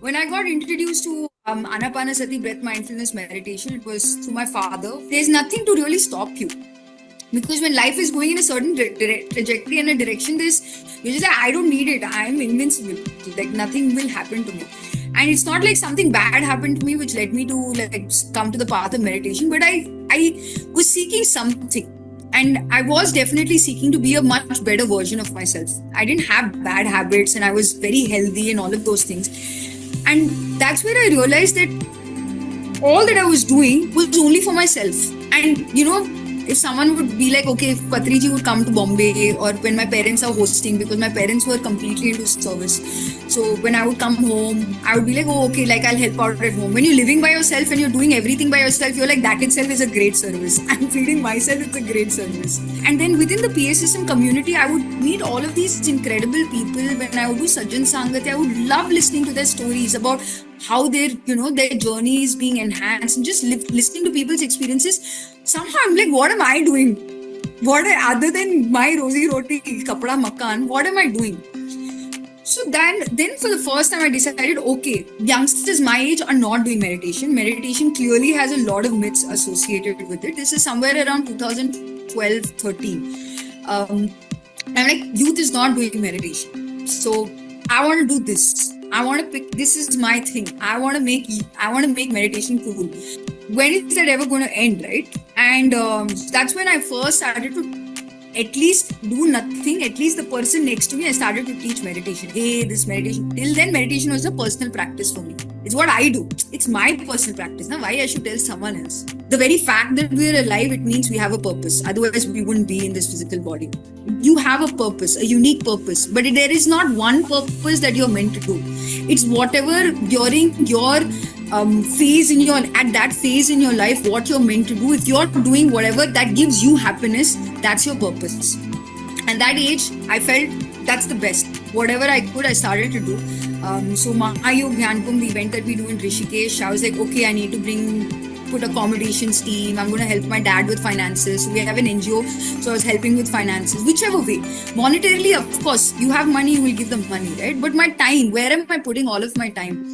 When I got introduced to Anapanasati Breath-Mindfulness meditation, it was through my father. There's nothing to really stop you. Because when life is going in a certain trajectory and a direction, you're just like, I don't need it. I'm invincible. Like nothing will happen to me. And it's not like something bad happened to me which led me to like come to the path of meditation. But I was seeking something. And I was definitely seeking to be a much better version of myself. I didn't have bad habits and I was very healthy and all of those things. And that's where I realized that all that I was doing was only for myself. And if someone would be like, okay, if Patriji would come to Bombay, or when my parents are hosting, because my parents were completely into service. So when I would come home, I would be like, oh, okay, like I'll help out at home. When you're living by yourself and you're doing everything by yourself, you're like, that itself is a great service. I'm feeding myself, it's a great service. And then within the PSSM community, I would meet all of these incredible people. When I would do Sajjan Sangat, I would love listening to their stories about how their journey is being enhanced, and just listening to people's experiences. Somehow I'm like, what am I doing? Other than my rosy roti, kapda makan, what am I doing? So then for the first time I decided, okay, youngsters my age are not doing meditation. Meditation clearly has a lot of myths associated with it. This is somewhere around 2012-13. I'm like, youth is not doing meditation. So I want to do this. I want to pick, this is my thing. I want to make meditation cool. When is that ever going to end, right? And that's when I first started to at least do nothing. At least the person next to me, I started to teach meditation. Hey, this meditation. Till then, meditation was a personal practice for me. It's what I do. It's my personal practice. Now, why I should tell someone else? The very fact that we're alive, it means we have a purpose. Otherwise, we wouldn't be in this physical body. You have a purpose, a unique purpose. But there is not one purpose that you're meant to do. It's whatever during your at that phase in your life, what you're meant to do. If you're doing whatever that gives you happiness, that's your purpose. And that age, I felt that's the best. Whatever I could, I started to do. So Mahayog Dhyankum, the event that we do in Rishikesh, I was like, okay, I need to put accommodations team. I'm going to help my dad with finances. So we have an NGO, so I was helping with finances, whichever way. Monetarily, of course, you have money, you will give them money, right? But my time, where am I putting all of my time?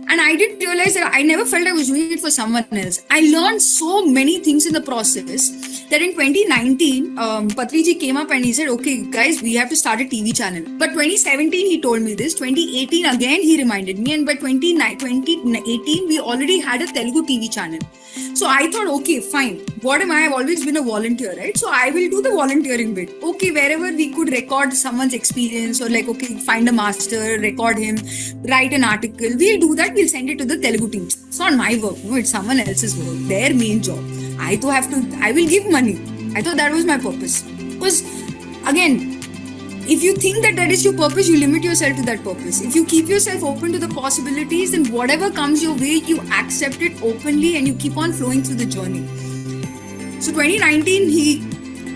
And I didn't realize that I never felt I was doing it for someone else. I learned so many things in the process that in 2019, Patriji came up and he said, okay, guys, we have to start a TV channel. But 2017, he told me this. 2018, again, he reminded me. And by 2018, we already had a Telugu TV channel. So I thought, okay, fine. What am I? I've always been a volunteer, right? So I will do the volunteering bit. Okay, wherever we could record someone's experience, or like, okay, find a master, record him, write an article. We'll do that. We'll send it to the Telugu team. It's not my work. No, it's someone else's work. Their main job. I will give money. I thought that was my purpose. Because again, if you think that is your purpose, you limit yourself to that purpose. If you keep yourself open to the possibilities, then whatever comes your way, you accept it openly and you keep on flowing through the journey. So 2019, he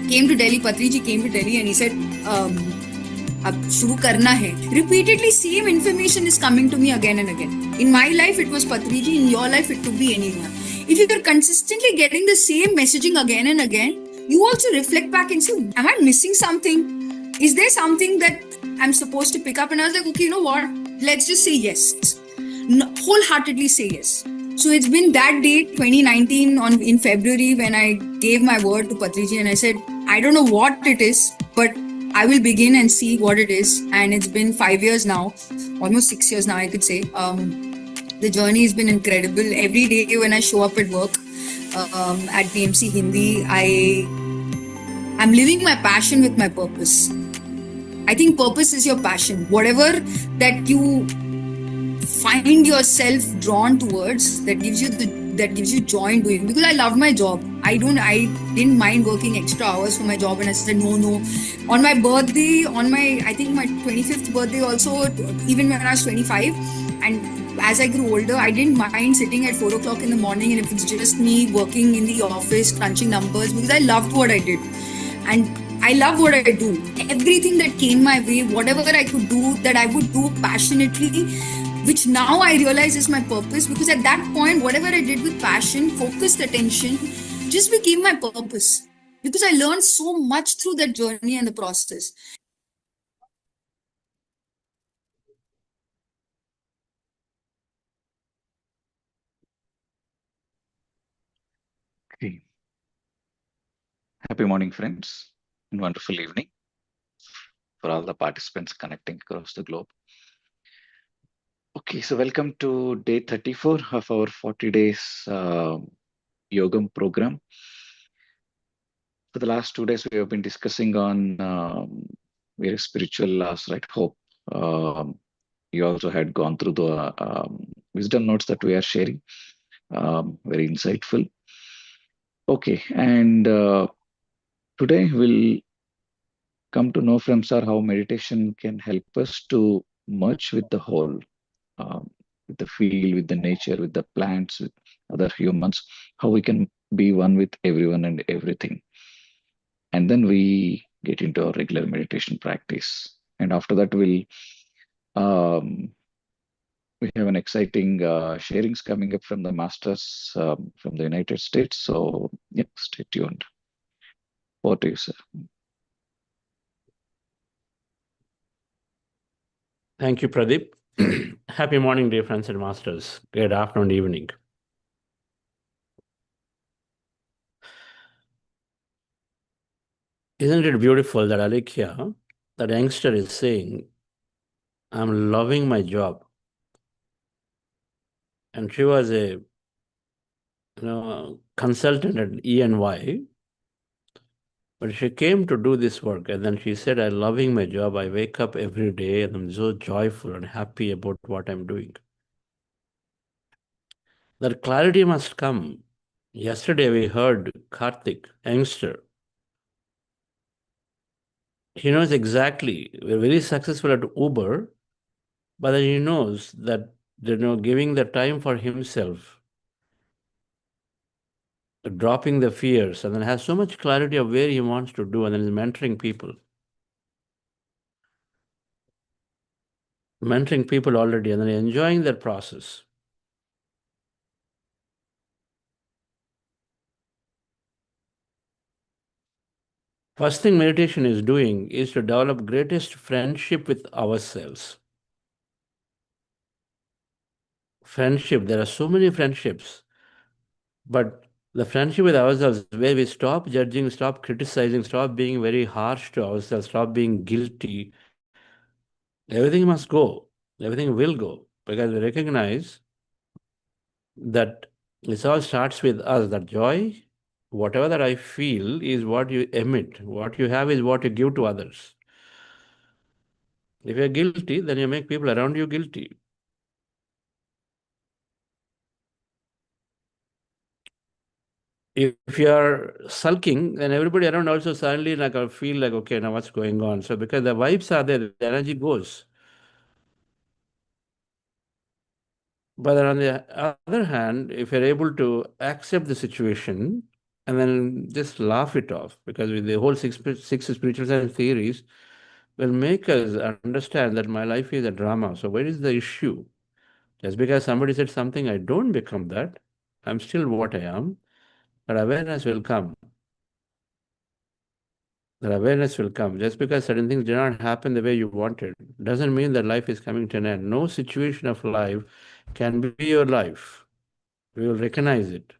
came to Delhi, Patriji came to Delhi and he said, ab shuru karna hai. Repeatedly, same information is coming to me again and again. In my life, it was Patriji. In your life, it could be anyone. If you are consistently getting the same messaging again and again, you also reflect back and say, am I missing something? Is there something that I'm supposed to pick up? And I was like, okay, you know what? Let's just say yes. Wholeheartedly say yes. So it's been that day, 2019, in February, when I gave my word to Patriji and I said, I don't know what it is, but I will begin and see what it is. And it's been 5 years now, almost 6 years now, I could say. The journey has been incredible. Every day when I show up at work at BMC Hindi, I'm living my passion with my purpose. I think purpose is your passion. Whatever that you find yourself drawn towards, that gives you joy in doing. Because I love my job. I didn't mind working extra hours for my job, and I said no. On my birthday, I think my 25th birthday also, even when I was 25, and as I grew older, I didn't mind sitting at 4 o'clock in the morning, and if it's just me working in the office, crunching numbers, because I loved what I did. And I love what I do. Everything that came my way, whatever I could do, that I would do passionately, which now I realize is my purpose. Because at that point, whatever I did with passion, focused attention, just became my purpose. Because I learned so much through that journey and the process. Happy morning, friends, and wonderful evening for all the participants connecting across the globe. Okay, so welcome to day 34 of our 40 days Yogam program. For the last 2 days, we have been discussing on various spiritual laws, right? Hope. You also had gone through the wisdom notes that we are sharing, very insightful. Okay, and today we'll come to know from Sir how meditation can help us to merge with the whole, with the field, with the nature, with the plants, with other humans, how we can be one with everyone and everything. And then we get into our regular meditation practice. And after that, um, we have an exciting sharings coming up from the masters from the United States. So, yeah, stay tuned. Over to you, sir. Thank you, Pradeep. Happy morning, dear friends and masters. Good afternoon, evening. Isn't it beautiful that Alekia, that youngster, is saying, I'm loving my job. And she was a consultant at E&Y, but she came to do this work. And then she said, I'm loving my job. I wake up every day and I'm so joyful and happy about what I'm doing. That clarity must come. Yesterday we heard Karthik, youngster. He knows exactly, we're very successful at Uber, but then he knows that giving the time for himself, dropping the fears, and then has so much clarity of where he wants to do, and then is mentoring people. Mentoring people already, and then enjoying that process. First thing meditation is doing is to develop greatest friendship with ourselves. Friendship, there are so many friendships, but the friendship with ourselves, where we stop judging, stop criticizing, stop being very harsh to ourselves, stop being guilty, everything must go. Everything will go, because we recognize that this all starts with us, that joy, whatever that I feel is what you emit. What you have is what you give to others. If you're guilty, then you make people around you guilty. If you're sulking, then everybody around also suddenly feel like, okay, now what's going on? So because the vibes are there, the energy goes. But then on the other hand, if you're able to accept the situation and then just laugh it off, because with the whole six spiritual science theories will make us understand that my life is a drama. So where is the issue? Just because somebody said something, I don't become that. I'm still what I am. But awareness will come. That awareness will come. Just because certain things did not happen the way you wanted, doesn't mean that life is coming to an end. No situation of life can be your life. We will recognize it.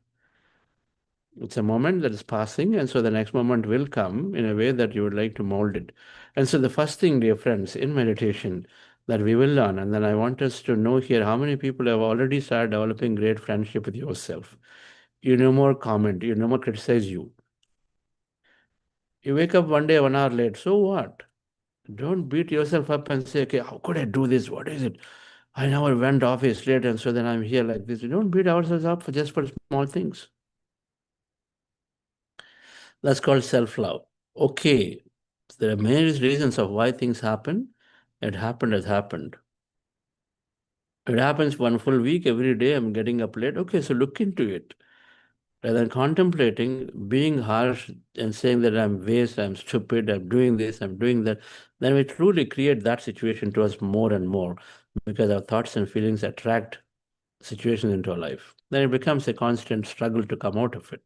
It's a moment that is passing, and so the next moment will come in a way that you would like to mold it. And so the first thing, dear friends, in meditation that we will learn, and then I want us to know here how many people have already started developing great friendship with yourself. You no more comment, you no more criticize you. You wake up one day 1 hour late, so what? Don't beat yourself up and say, okay, how could I do this? What is it? I never went office late, and so then I'm here like this. We don't beat ourselves up for just for small things. That's called self-love. Okay, there are many reasons of why things happen. It happened as happened. It happens one full week, every day I'm getting up late. Okay, so look into it. Rather than contemplating, being harsh and saying that I'm waste, I'm stupid, I'm doing this, I'm doing that, then we truly create that situation to us more and more, because our thoughts and feelings attract situations into our life. Then it becomes a constant struggle to come out of it.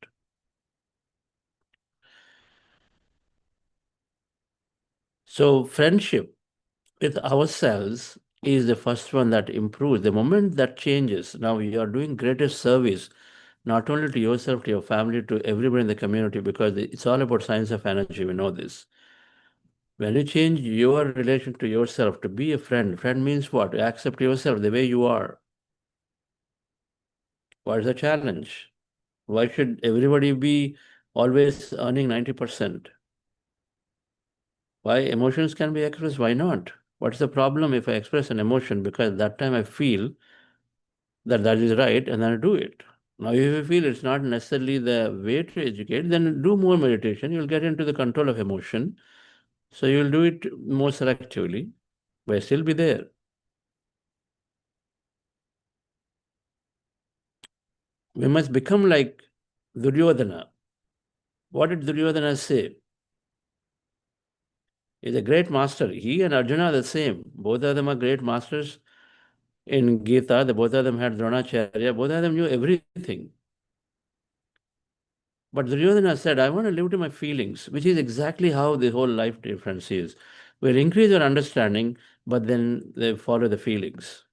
So friendship with ourselves is the first one that improves. The moment that changes, now you are doing greatest service not only to yourself, to your family, to everybody in the community, because it's all about science of energy. We know this. When you change your relation to yourself to be a friend, friend means what? Accept yourself the way you are. What is the challenge? Why should everybody be always earning 90%? Why emotions can be expressed? Why not? What's the problem if I express an emotion because that time I feel that that is right and then I do it? Now, if you feel it's not necessarily the way to educate, then do more meditation. You'll get into the control of emotion. So you'll do it more selectively, but still be there. We must become like Duryodhana. What did Duryodhana say? He's a great master. He and Arjuna are the same. Both of them are great masters in Gita. Both of them had Dronacharya. Both of them knew everything. But Duryodhana said, I want to live to my feelings, which is exactly how the whole life difference is. We'll increase our understanding, but then they follow the feelings.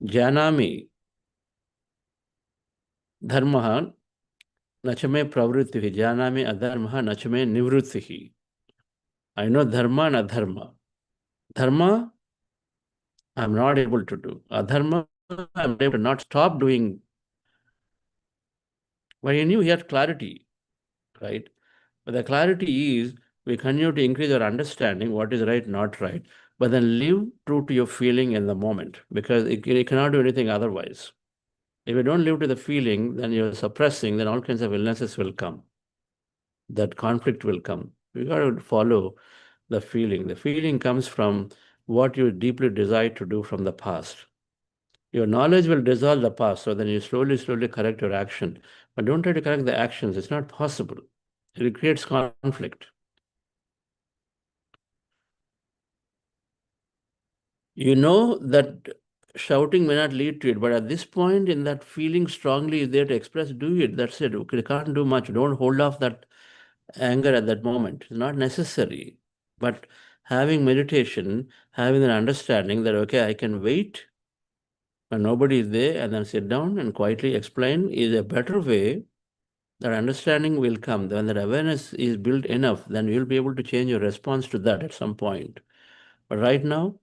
Janami dharmaha nachame pravrittihi. Janami adharmaha nachame nivrittihi. I know dharma and adharma. Dharma, I'm not able to do. Adharma, I'm able to not stop doing. But he knew he had clarity, right? But the clarity is we continue to increase our understanding what is right, not right, but then live true to your feeling in the moment because you cannot do anything otherwise. If you don't live to the feeling, then you're suppressing, then all kinds of illnesses will come. That conflict will come. You got to follow the feeling. The feeling comes from what you deeply desire to do from the past. Your knowledge will dissolve the past, so then you slowly, slowly correct your action. But don't try to correct the actions. It's not possible. It creates conflict. You know that shouting may not lead to it, but at this point, in that feeling strongly is there to express, do it. That's it. Okay, you can't do much. Don't hold off that anger at that moment. It's not necessary. But having meditation, having an understanding that, okay, I can wait when nobody is there and then sit down and quietly explain is a better way. That understanding will come. When that awareness is built enough, then you'll be able to change your response to that at some point. But right now,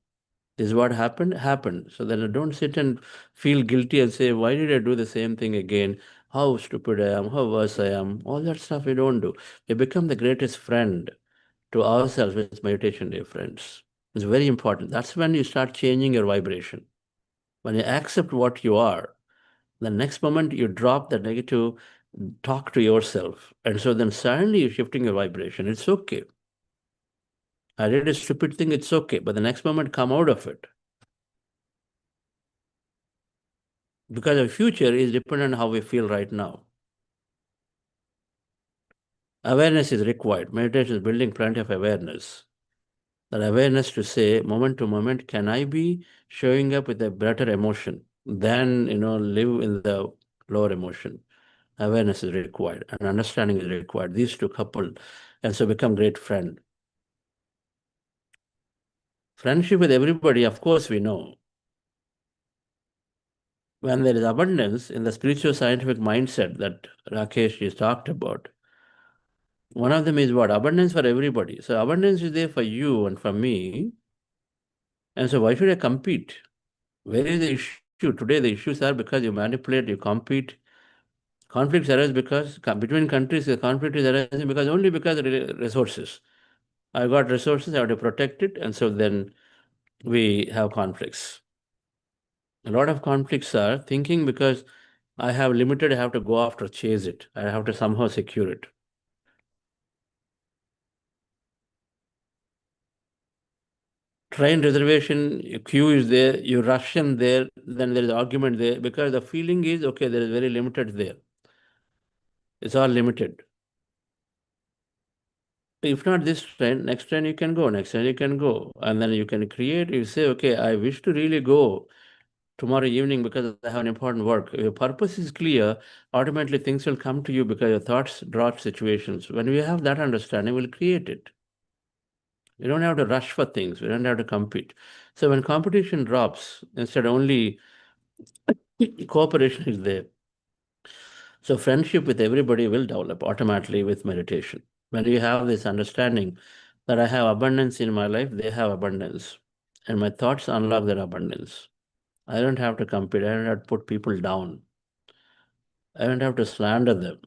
this is what happened. So then I don't sit and feel guilty and say, why did I do the same thing again? How stupid I am, how worse I am. All that stuff we don't do. We become the greatest friend to ourselves with meditation, dear friends. It's very important. That's when you start changing your vibration. When you accept what you are, the next moment you drop the negative talk to yourself. And so then suddenly you're shifting your vibration. It's okay. I did a stupid thing, it's okay. But the next moment, come out of it. Because our future is dependent on how we feel right now. Awareness is required. Meditation is building plenty of awareness. That awareness to say, moment to moment, can I be showing up with a better emotion than, live in the lower emotion? Awareness is required and understanding is required. These two couple and so become great friend. Friendship with everybody, of course, we know. When there is abundance in the spiritual scientific mindset that Rakesh has talked about, one of them is what? Abundance for everybody. So abundance is there for you and for me. And so why should I compete? Where is the issue? Today the issues are because you manipulate, you compete. Conflicts arise because between countries, the conflict is arising only because of resources. I've got resources, I have to protect it, and so then we have conflicts. A lot of conflicts are thinking because I have limited, I have to go after, chase it. I have to somehow secure it. Train reservation queue is there, you rush in there, then there is argument there because the feeling is, okay, there is very limited there. It's all limited. If not this train, next train you can go, next train you can go. And then you can create, you say, okay, I wish to really go tomorrow evening because I have an important work. If your purpose is clear, automatically things will come to you because your thoughts draw situations. When we have that understanding, we'll create it. We don't have to rush for things. We don't have to compete. So when competition drops, instead only cooperation is there. So friendship with everybody will develop automatically with meditation. When you have this understanding that I have abundance in my life, they have abundance. And my thoughts unlock their abundance. I don't have to compete. I don't have to put people down. I don't have to slander them.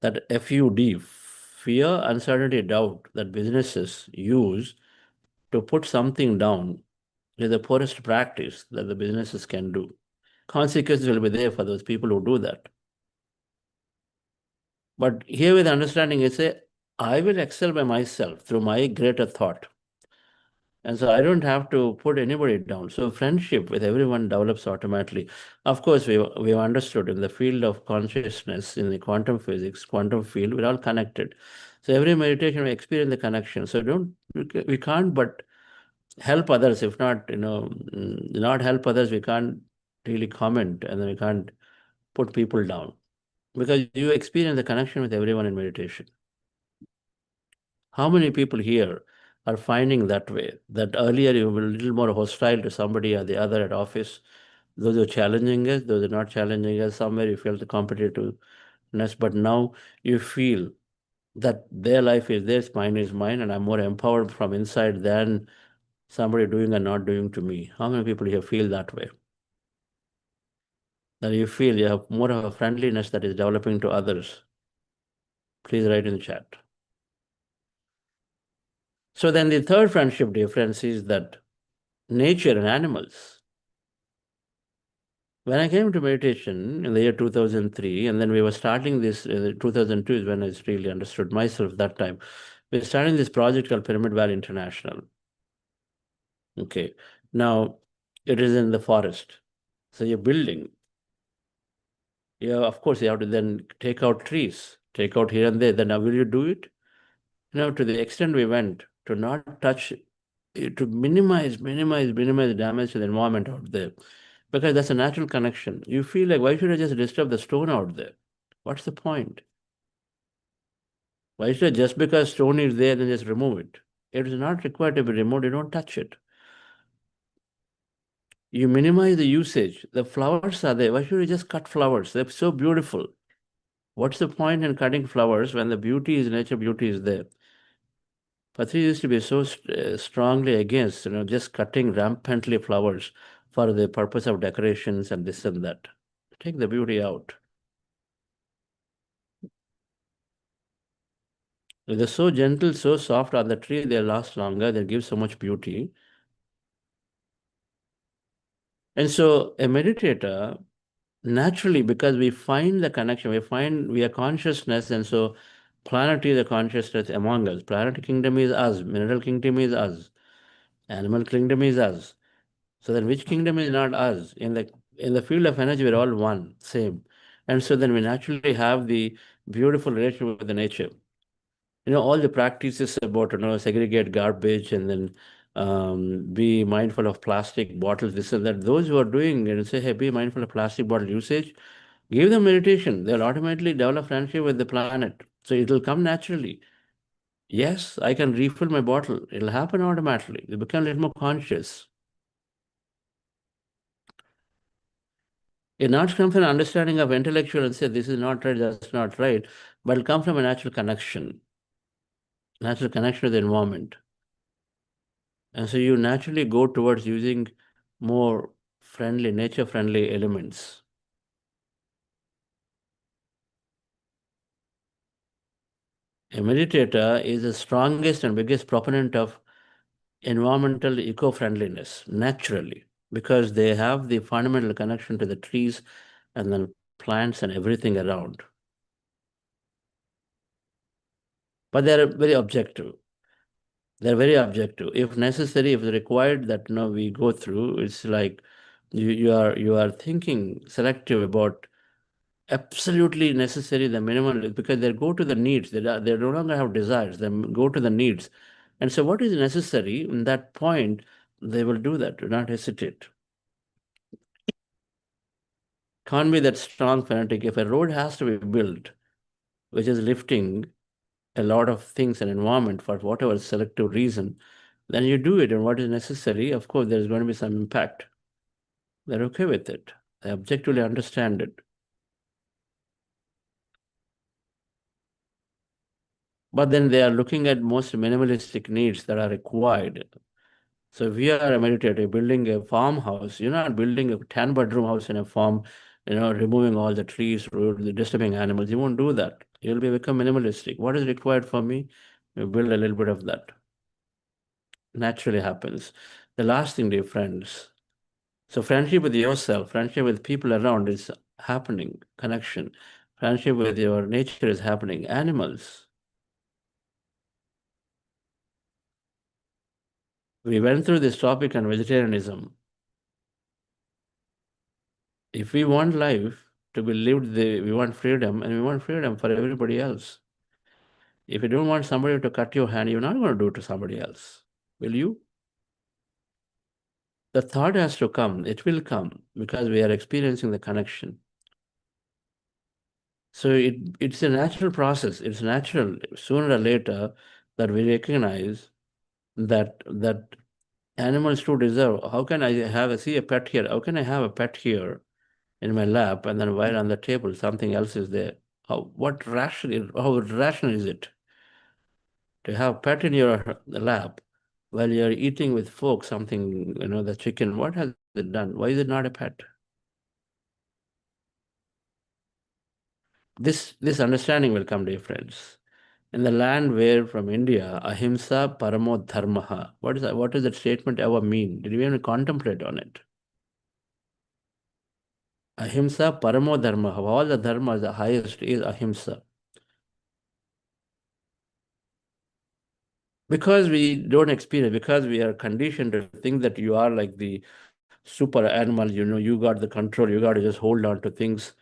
That FUD, fear, uncertainty, doubt, that businesses use to put something down is the poorest practice that the businesses can do. Consequences will be there for those people who do that. But here with understanding, it's I will excel by myself through my greater thought. And so I don't have to put anybody down. So friendship with everyone develops automatically. Of course, we've understood in the field of consciousness, in the quantum physics, quantum field, we're all connected. So every meditation we experience the connection. So we can't but help others. If not, not help others, we can't really comment, and then we can't put people down. Because you experience the connection with everyone in meditation. How many people here are finding that way? That earlier you were a little more hostile to somebody or the other at office. Those are challenging us, those are not challenging us. Somewhere you felt the competitiveness, but now you feel that their life is theirs, mine is mine, and I'm more empowered from inside than somebody doing or not doing to me. How many people here feel that way? That you feel you have more of a friendliness that is developing to others? Please write in the chat. So then the third friendship difference is that nature and animals. When I came to meditation in the year 2003, and then we were starting this, 2002 is when I really understood myself that time. We were starting this project called Pyramid Valley International. Okay, now it is in the forest. So you're building. Yeah, of course, you have to then take out trees, take out here and there. Then now will you do it? To the extent we went to not touch, to minimize damage to the environment out there. Because that's a natural connection. You feel like, why should I just disturb the stone out there? What's the point? Why should I, just because stone is there, then just remove it? It is not required to be removed. You don't touch it. You minimize the usage. The flowers are there. Why should you just cut flowers? They're so beautiful. What's the point in cutting flowers when the beauty is nature, beauty is there? Patri used to be so strongly against, just cutting rampantly flowers for the purpose of decorations and this and that. Take the beauty out. They're so gentle, so soft on the tree, they last longer, they give so much beauty. And so a meditator, naturally, because we find the connection, we are consciousness, and so planetary is the consciousness among us. Planetary kingdom is us, mineral kingdom is us, animal kingdom is us. So then which kingdom is not us? In the field of energy, we're all one, same. And so then we naturally have the beautiful relationship with the nature. All the practices about, segregate garbage and then be mindful of plastic bottles, this and that. Those who are doing it and say, hey, be mindful of plastic bottle usage, give them meditation. They'll automatically develop friendship with the planet. So it'll come naturally. Yes, I can refill my bottle. It'll happen automatically. They become a little more conscious. It not come from an understanding of intellectual and say, this is not right, that's not right, but it'll come from a natural connection with the environment. And so you naturally go towards using more friendly, nature-friendly elements. A meditator is the strongest and biggest proponent of environmental eco-friendliness, naturally, because they have the fundamental connection to the trees and then plants and everything around. But they're very objective. They're very objective. If necessary, if required, that we go through. It's like you are thinking selective about absolutely necessary, the minimum, because they go to the needs. They no longer have desires. They go to the needs, and so what is necessary in that point, they will do that. Do not hesitate. Can't be that strong fanatic. If a road has to be built, which is lifting a lot of things and environment for whatever selective reason, then you do it, and what is necessary, of course, there's going to be some impact. They're okay with it. They objectively understand it. But then they are looking at most minimalistic needs that are required. So if you are a meditator building a farmhouse, you're not building a 10-bedroom house in a farm, removing all the trees, disturbing animals. You won't do that. You'll become minimalistic. What is required for me? You build a little bit of that. Naturally happens. The last thing, dear friends. So friendship with yourself, friendship with people around is happening. Connection. Friendship with your nature is happening. Animals. We went through this topic on vegetarianism. If we want life to be lived, we want freedom, and we want freedom for everybody else. If you don't want somebody to cut your hand, you're not going to do it to somebody else, will you? The thought has to come. It will come because we are experiencing the connection. So it's a natural process. It's natural sooner or later that we recognize that animals too deserve. How can I see a pet here? How can I have a pet here in my lap, and then while on the table something else is there? How rational is it to have pet in your lap while you're eating with folk something, the chicken? What has it done? Why is it not a pet? This understanding will come, dear friends. In the land where from India, ahimsa paramo dharmaha. What does that statement ever mean? Did you even contemplate on it? Ahimsa paramo dharmaha. Of all the dharmas, the highest is ahimsa. Because we don't experience, because we are conditioned to think that you are like the super animal, you got the control, you got to just hold on to things.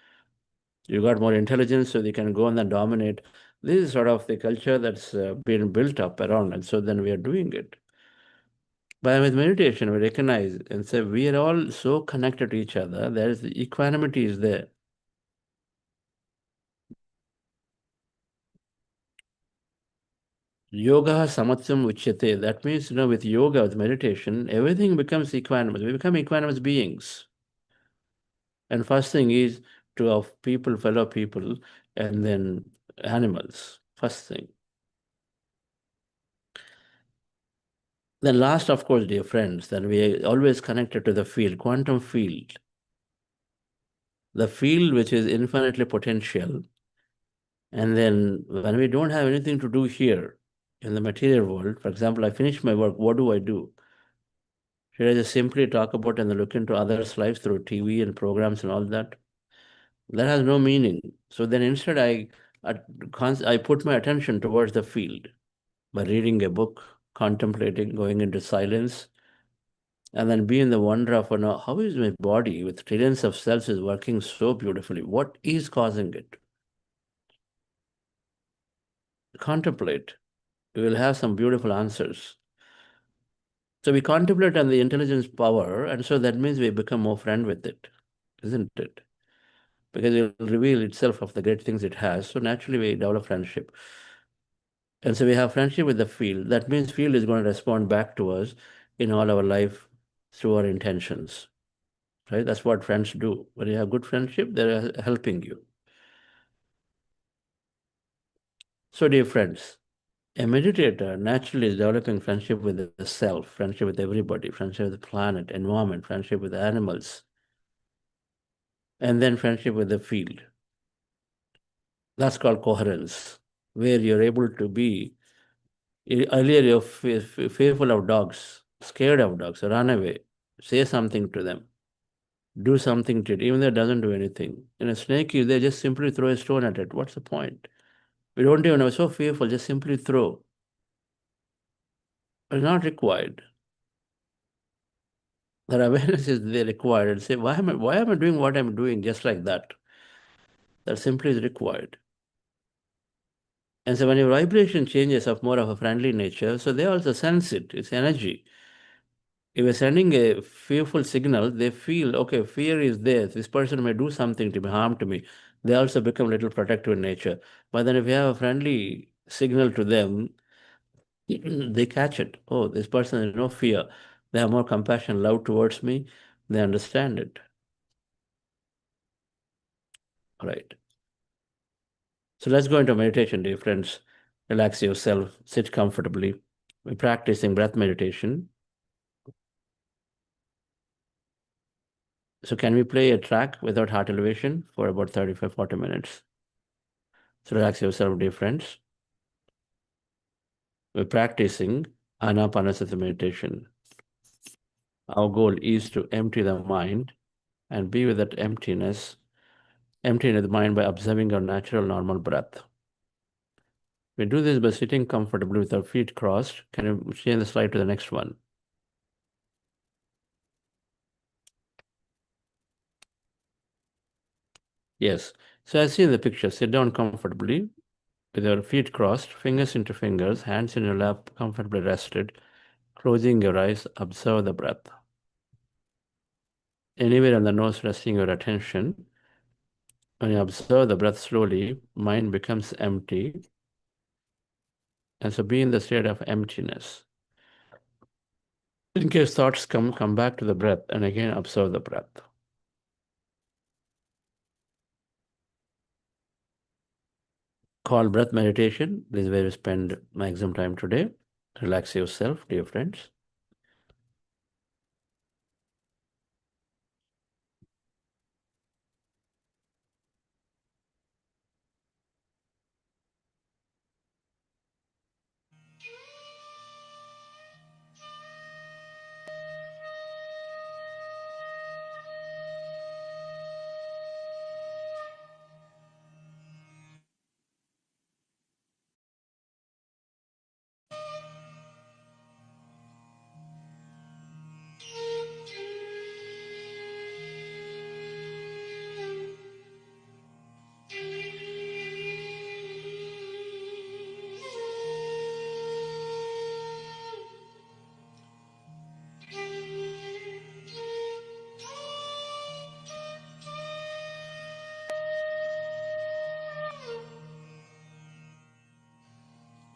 You got more intelligence, so they can go on and dominate. This is sort of the culture that's been built up around, and so then we are doing it. But with meditation, we recognize and say we are all so connected to each other. There is the equanimity is there. Yoga samatsam uchyate. That means, with yoga, with meditation, everything becomes equanimous. We become equanimous beings. And first thing is to of fellow people, and then animals. First thing. Then last, of course, dear friends, then we are always connected to the field, quantum field. The field which is infinitely potential. And then when we don't have anything to do here in the material world, for example, I finish my work, what do I do? Should I just simply talk about and look into others' lives through TV and programs and all that? That has no meaning. So then instead I put my attention towards the field by reading a book, contemplating, going into silence, and then be in the wonder of, how is my body with trillions of cells is working so beautifully? What is causing it? Contemplate. You will have some beautiful answers. So we contemplate on the intelligence power, and so that means we become more friend with it, isn't it? Because it will reveal itself of the great things it has. So naturally we develop friendship. And so we have friendship with the field. That means field is going to respond back to us in all our life through our intentions. Right? That's what friends do. When you have good friendship, they're helping you. So dear friends, a meditator naturally is developing friendship with the self, friendship with everybody, friendship with the planet, environment, friendship with the animals, and then friendship with the field. That's called coherence, where you're able to be. Earlier, you're fearful of dogs, scared of dogs, run away, say something to them, do something to it, even though it doesn't do anything. In a snake, they just simply throw a stone at it. What's the point? We don't even know, so fearful, just simply throw. It's not required. That awareness is there required, and say, why am I doing what I'm doing just like that? That simply is required. And so when your vibration changes of more of a friendly nature, so they also sense it. It's energy. If you're sending a fearful signal, they feel, okay, fear is there. This person may do something to me, harm to me. They also become a little protective in nature. But then if you have a friendly signal to them, they catch it. Oh, this person has no fear. They have more compassion, love towards me. they understand it. All right. So let's go into meditation, dear friends. Relax yourself, sit comfortably. We're practicing breath meditation. So can we play a track without heart elevation for about 35-40 minutes? So relax yourself, dear friends. We're practicing Anapanasati meditation. Our goal is to empty the mind and be with that emptiness, emptying the mind by observing our natural normal breath. We do this by sitting comfortably with our feet crossed. Can you change the slide to the next one? Yes. So as seen in the picture, sit down comfortably with your feet crossed, fingers into fingers, hands in your lap, comfortably rested, closing your eyes, observe the breath. Anywhere on the nose, resting your attention. When you observe the breath slowly, mind becomes empty. And so be in the state of emptiness. In case thoughts come back to the breath and again observe the breath. Call breath meditation. This is where we spend maximum time today. Relax yourself, dear friends.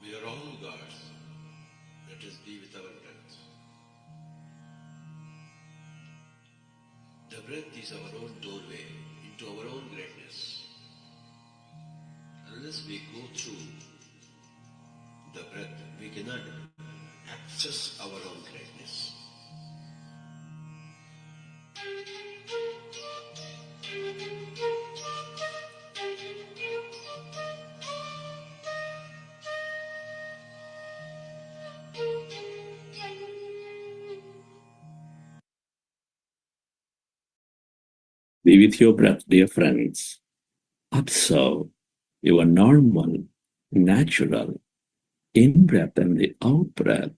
We are all gods. Let us be with our breath. The breath is our own doorway into our own greatness. Unless we go through the breath, we cannot access our own greatness. Be with your breath, dear friends. Observe your normal, natural in-breath and the out-breath.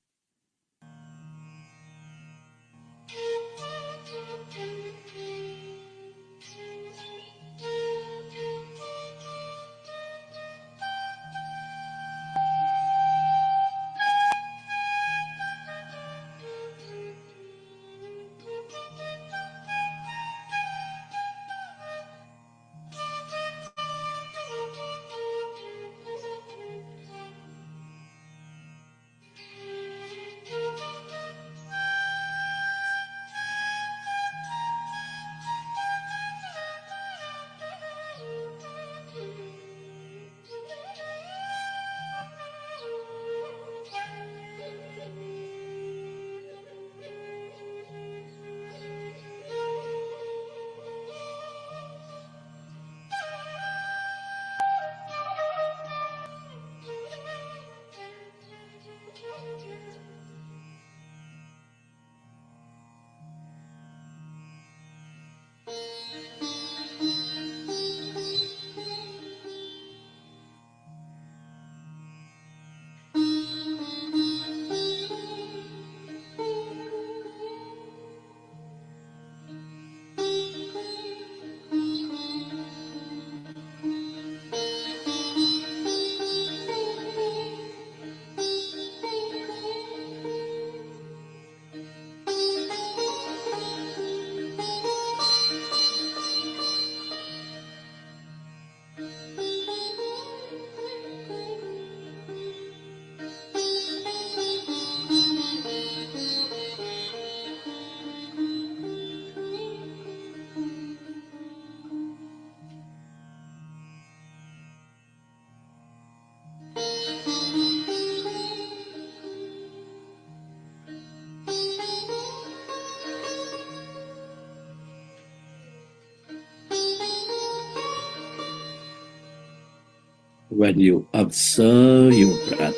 When you observe your breath,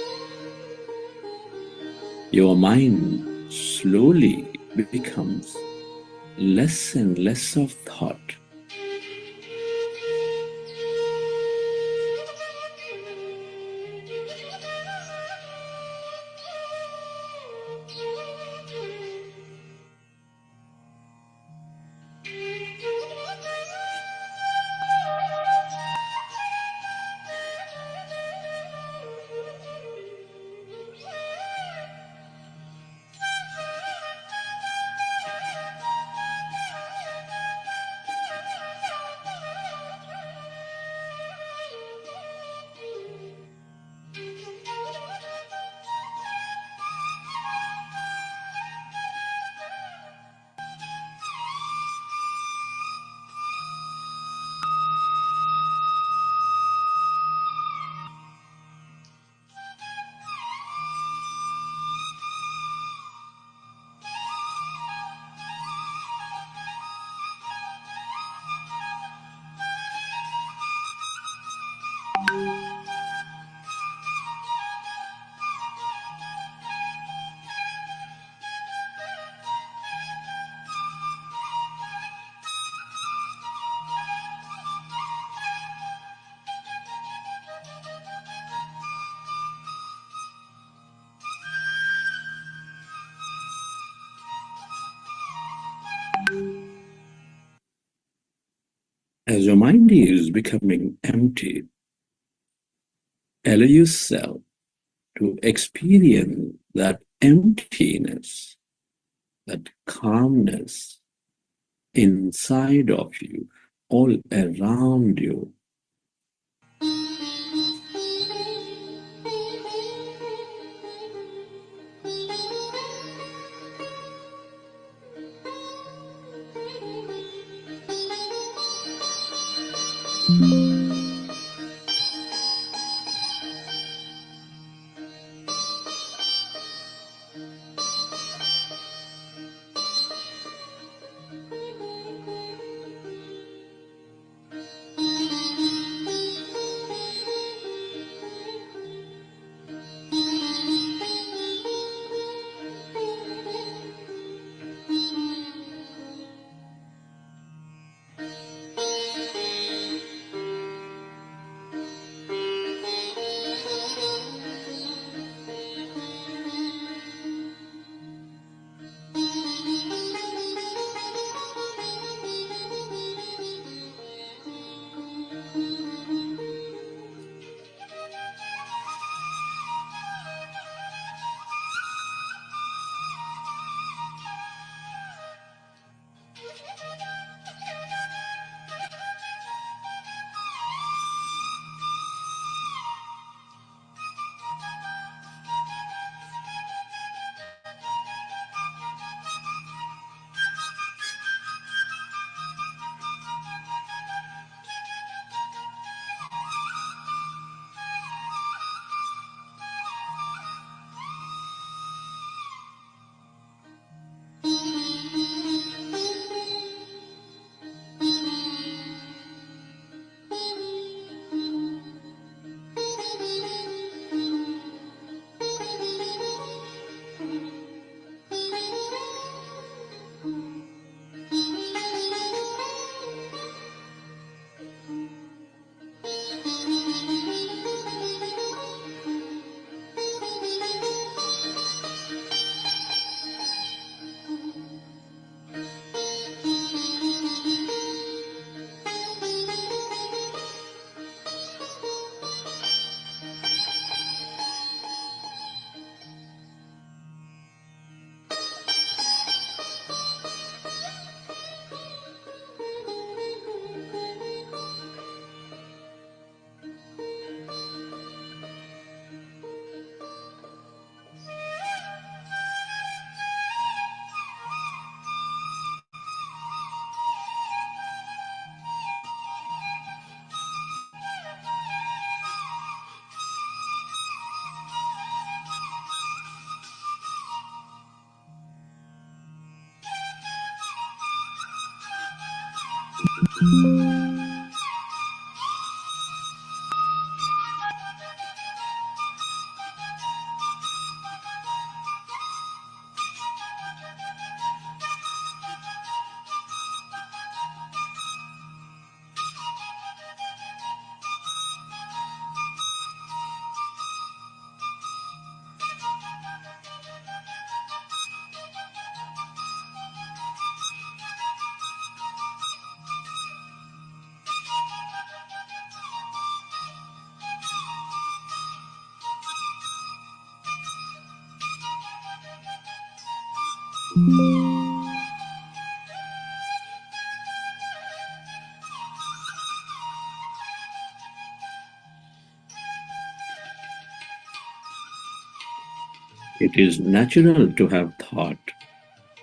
your mind slowly becomes less and less of thought. As your mind is becoming empty, allow yourself to experience that emptiness, that calmness inside of you, all around you. It is natural to have thought.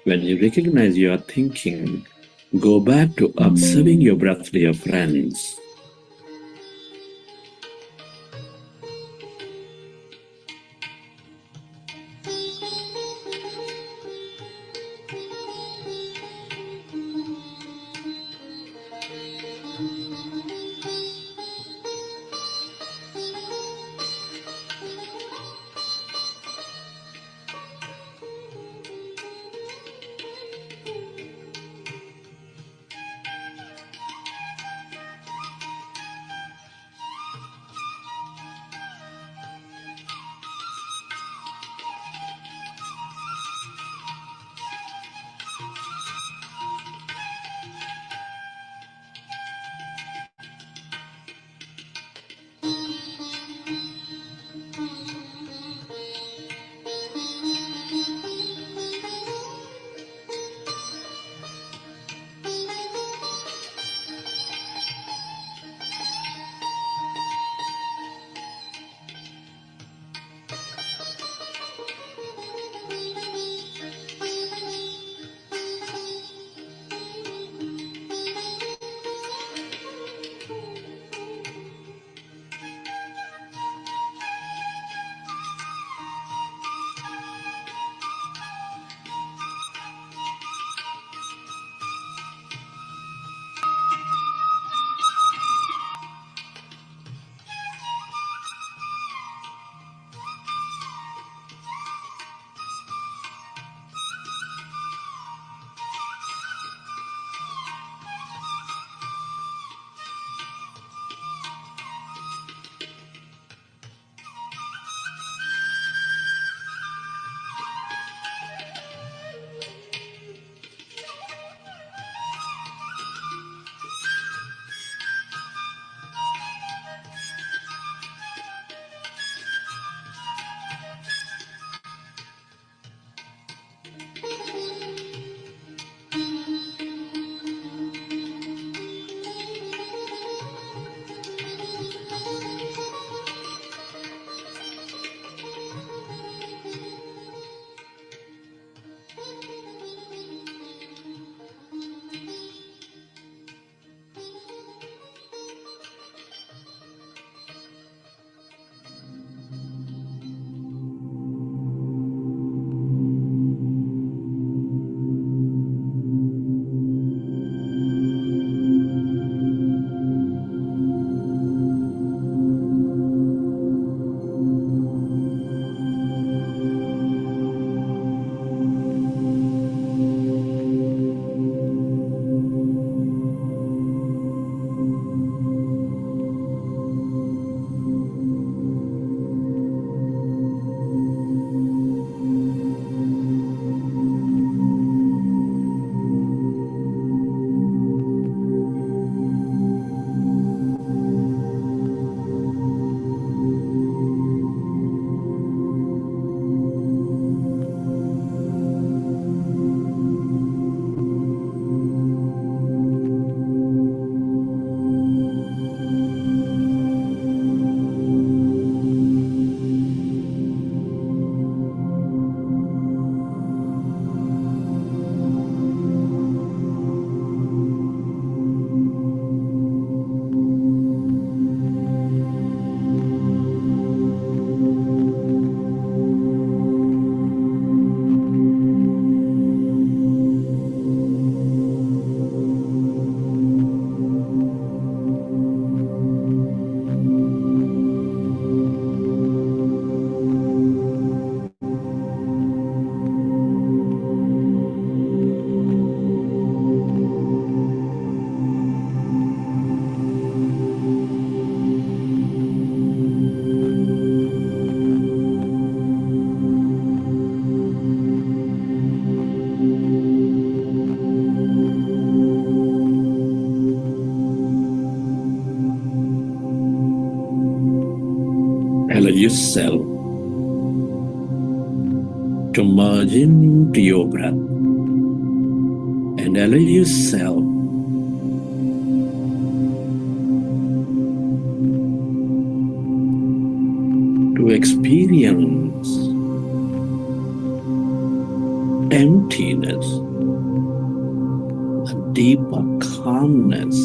When you recognize your thinking, go back to observing your breath, dear friends. Allow yourself to merge into your breath. and allow yourself to experience emptiness, a deeper calmness.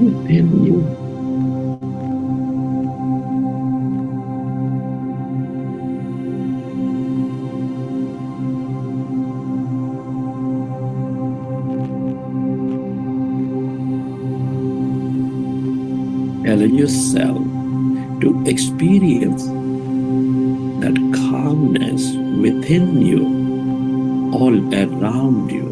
Within you. Allow yourself to experience that calmness within you, all around you.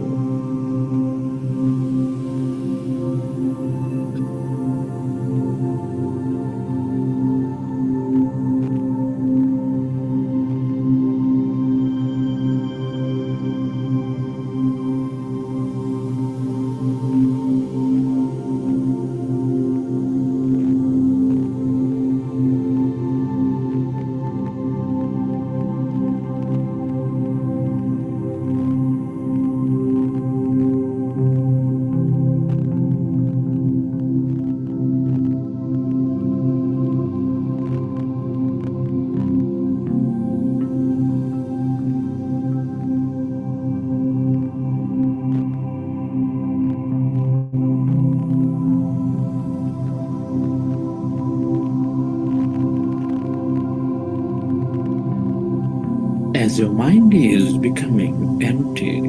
As your mind is becoming empty,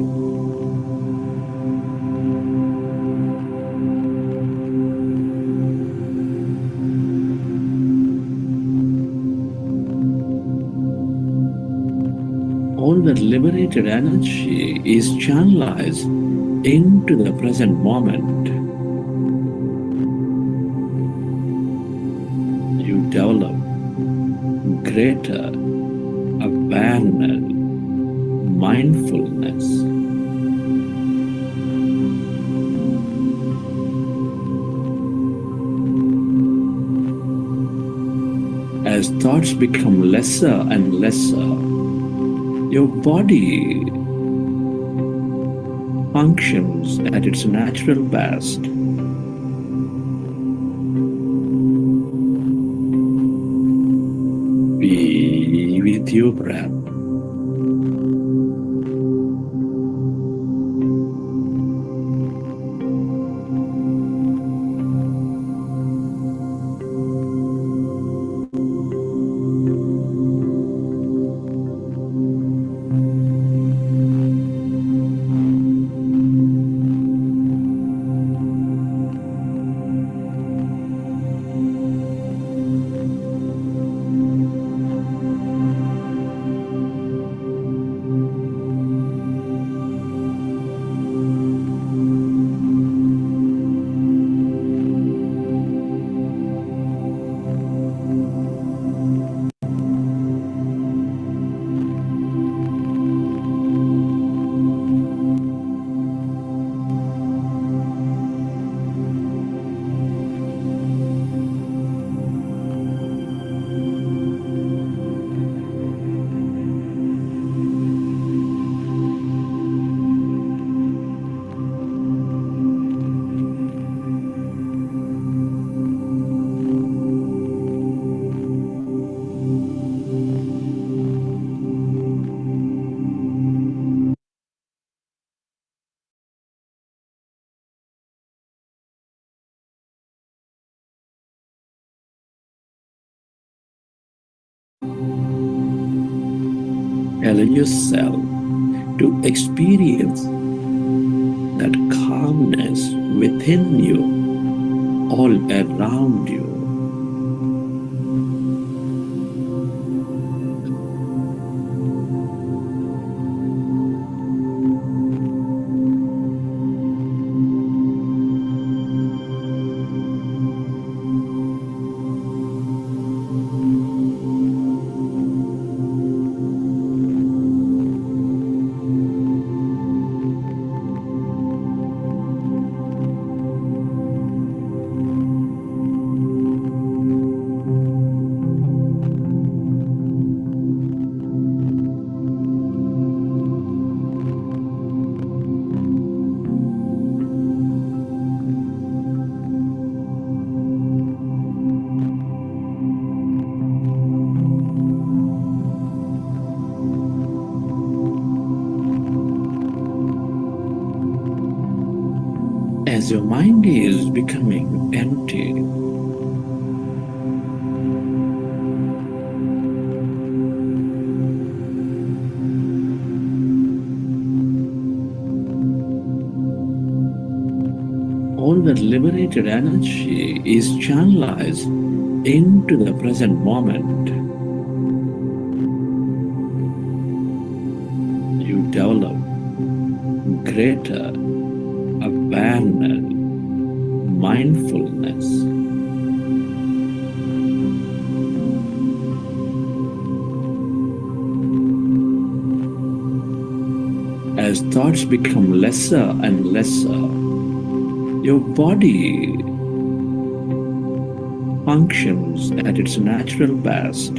all that liberated energy is channelized into the present moment. You develop greater awareness, mindfulness. As thoughts become lesser and lesser, your body functions at its natural best. Be with your breath. Allow yourself to experience that calmness within you, all around you. as your mind is becoming empty, all that liberated energy is channelized into the present moment. You develop greater awareness, mindfulness. As thoughts become lesser and lesser, your body functions at its natural best.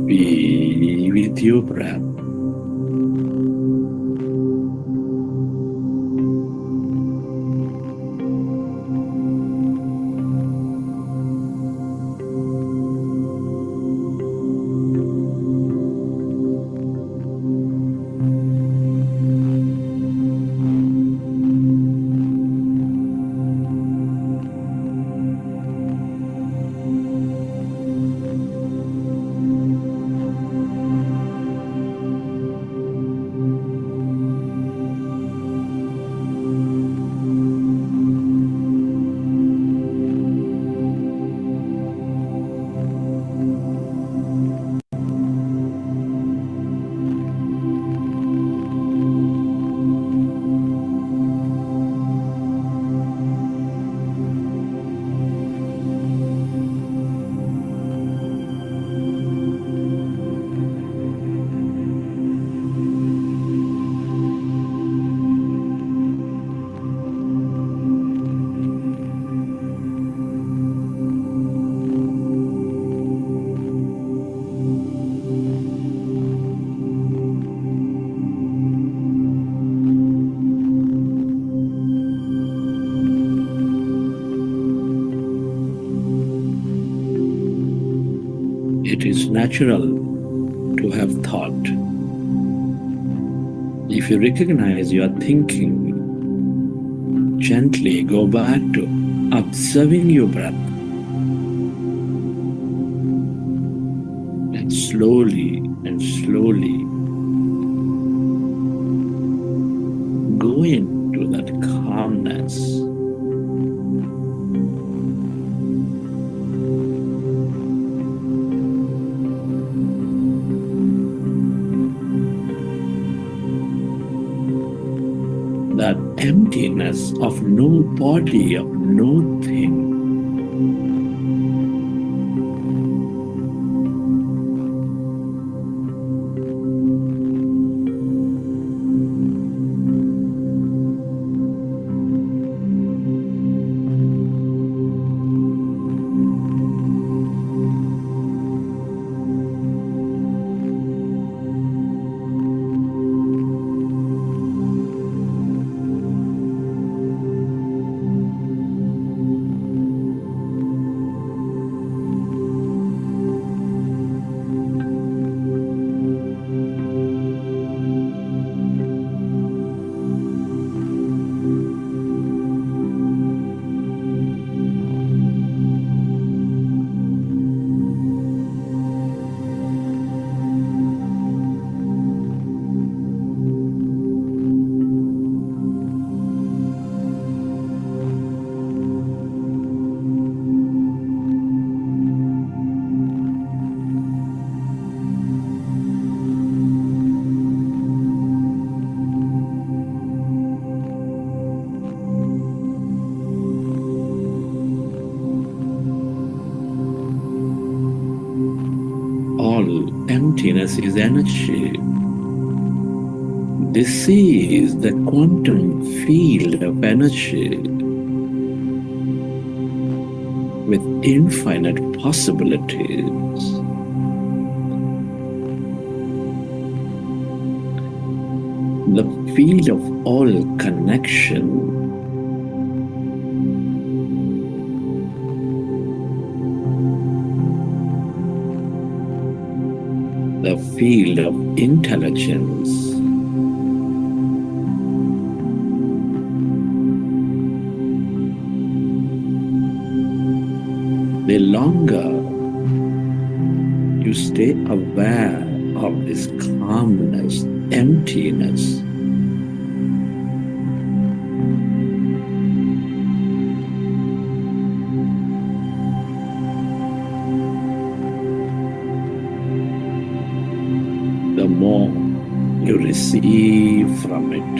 Be with your breath. It is natural to have thought. If you recognize you are thinking, gently go back to observing your breath and slowly go into that calmness. That emptiness of no body, of no thing. All emptiness is energy. This is the quantum field of energy with infinite possibilities. The field of all connection. the field of intelligence. The longer you stay aware of this calmness, emptiness, the more you receive from it.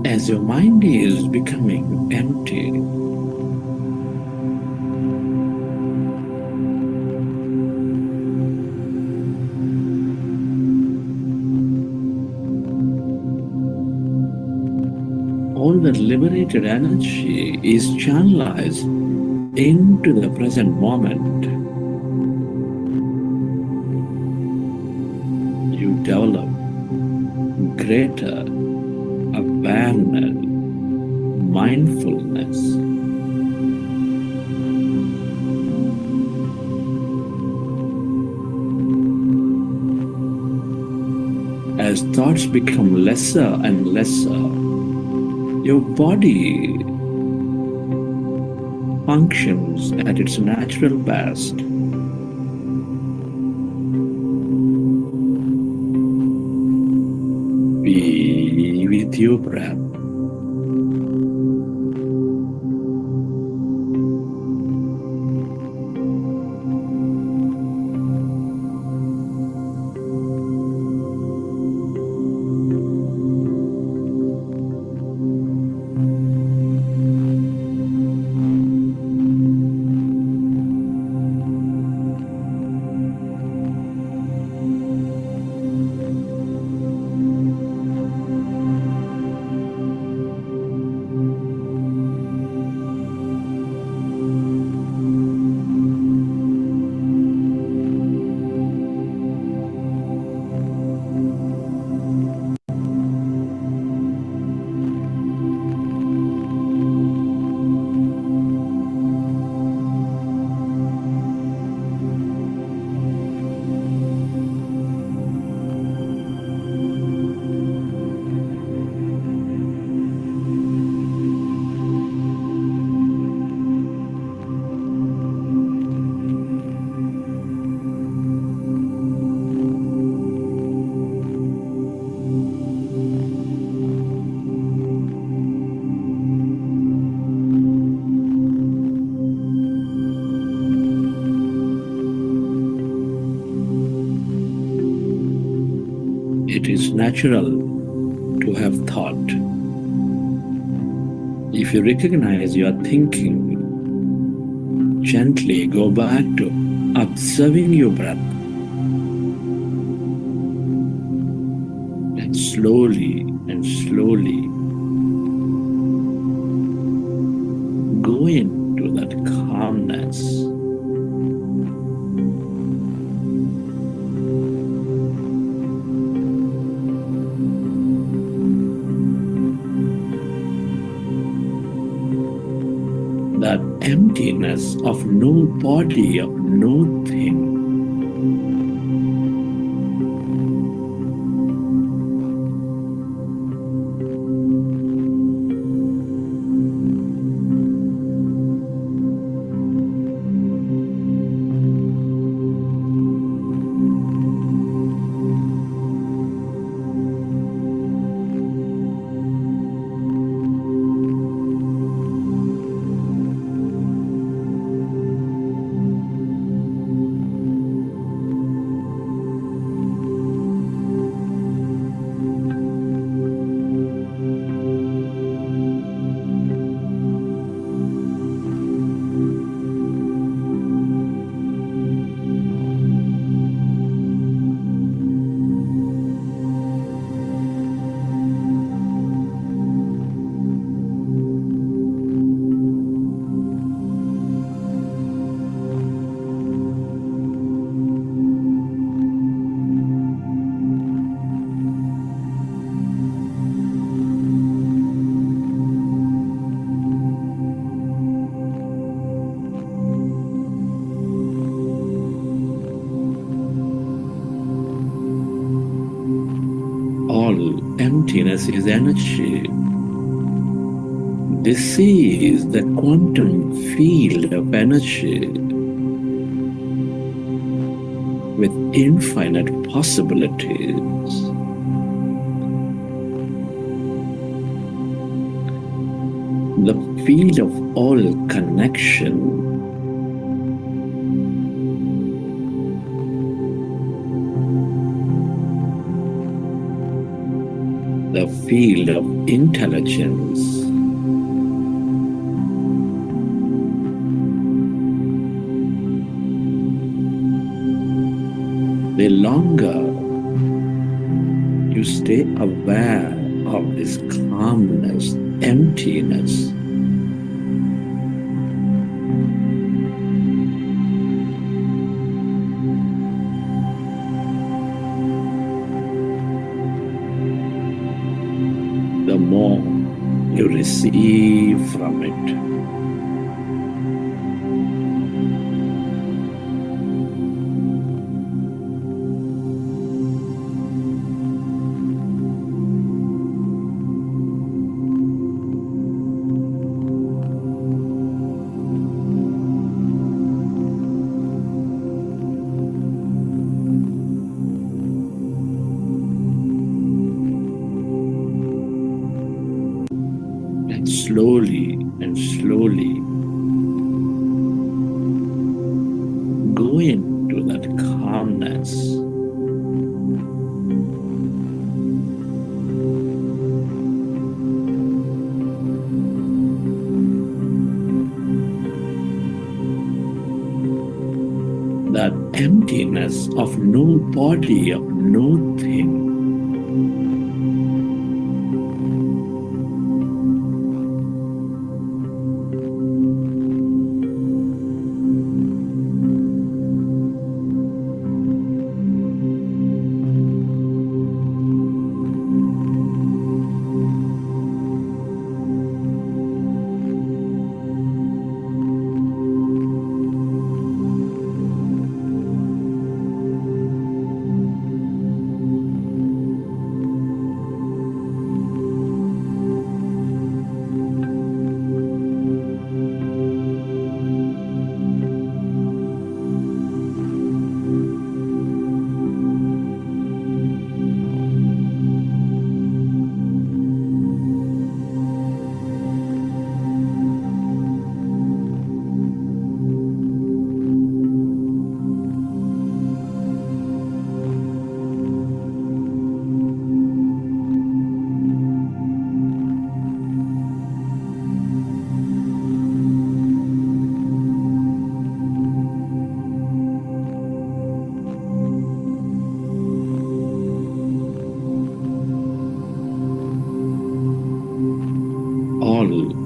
As your mind is becoming empty, all the liberated energy is channelized into the present moment. You develop greater awareness, mindfulness. As thoughts become lesser and lesser, your body functions at its natural best. Be with your breath. It is natural to have thought. If you recognize you are thinking, gently go back to observing your breath and slowly go into that calmness. That emptiness of no body, of no thing. emptiness is energy. This is the quantum field of energy with infinite possibilities. The field of all connection. The field of intelligence. The longer you stay aware of this calmness, emptiness, the more you receive from it. Slowly and slowly go into that calmness. That emptiness of no body, of no thing.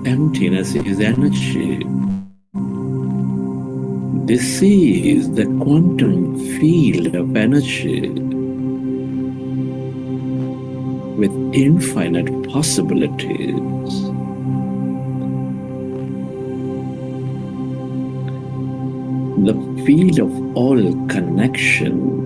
Emptiness is energy. This is the quantum field of energy with infinite possibilities. The field of all connection.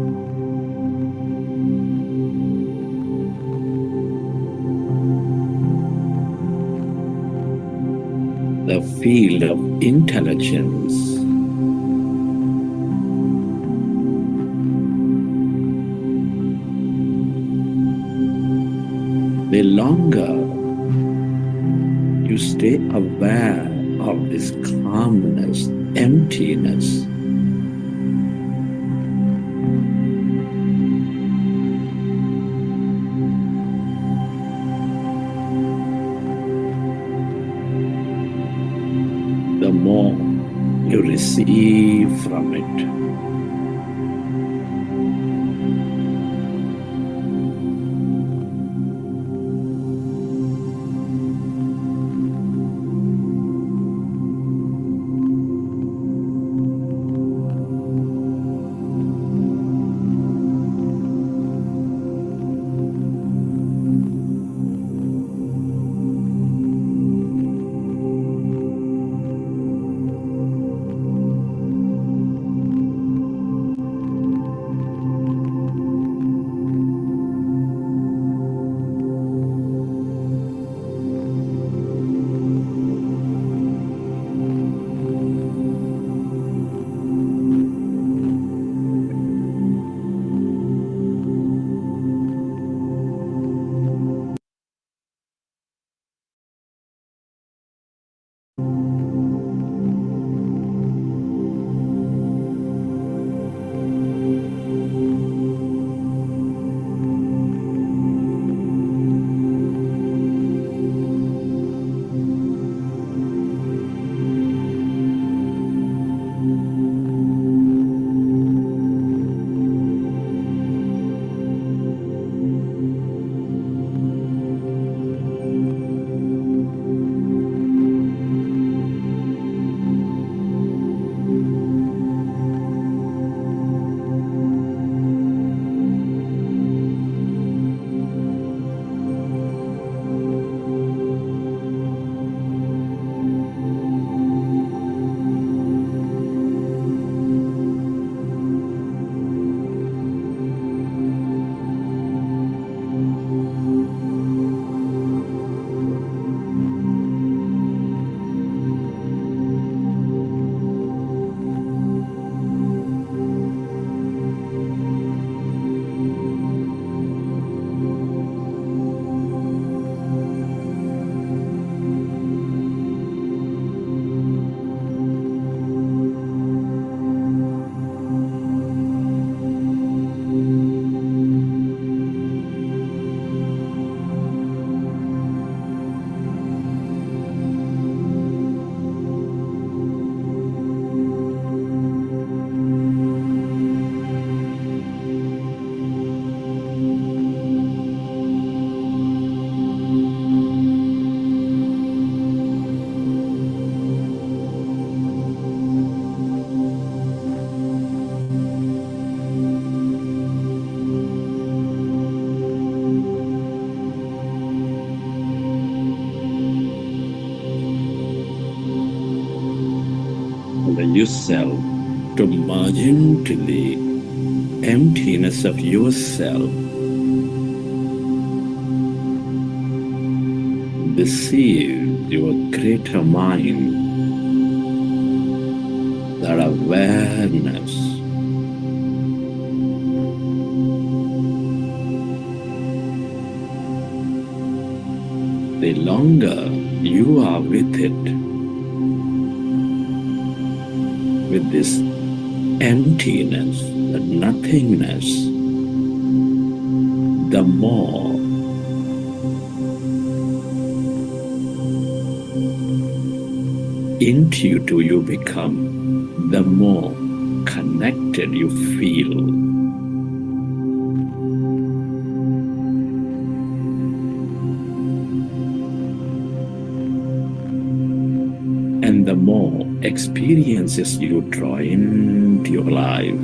The field of intelligence. The longer you stay aware of this calmness, emptiness, the more you receive from it. yourself to merge into the emptiness of yourself. This is your greater mind, that awareness. The longer you are with it, with this emptiness, the nothingness, the more intuitive you become, the more connected you feel. And the more experiences you draw into your life.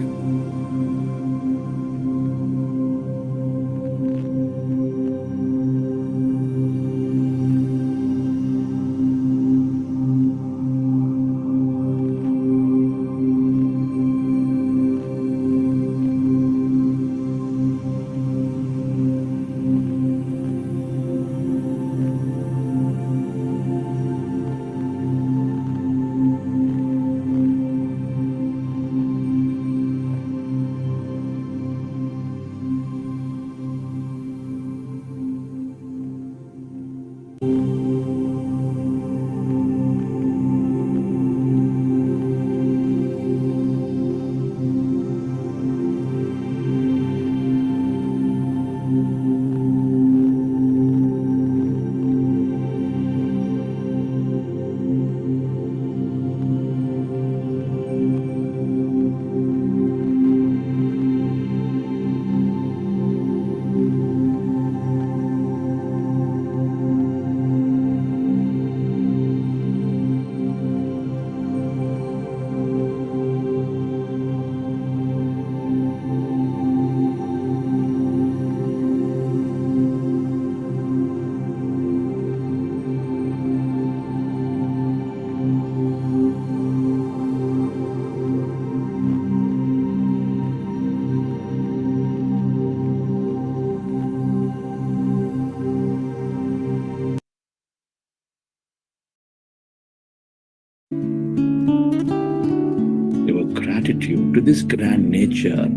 Your gratitude to this grand nature,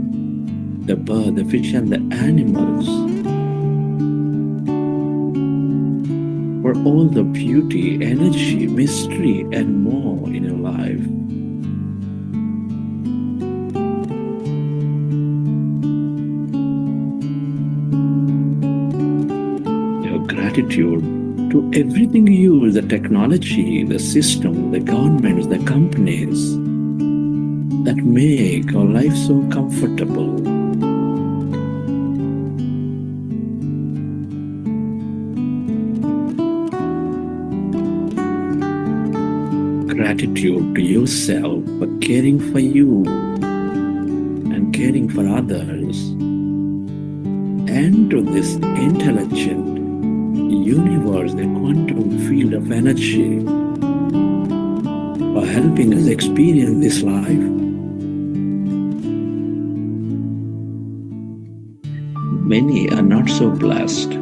the bird, the fish, and the animals, for all the beauty, energy, mystery, and more in your life. Your gratitude to everything you use, the technology, the system, the governments, the companies that make our life so comfortable. Gratitude to yourself for caring for you and caring for others, and to this intelligent universe, the quantum field of energy, for helping us experience this life. Many are not so blessed.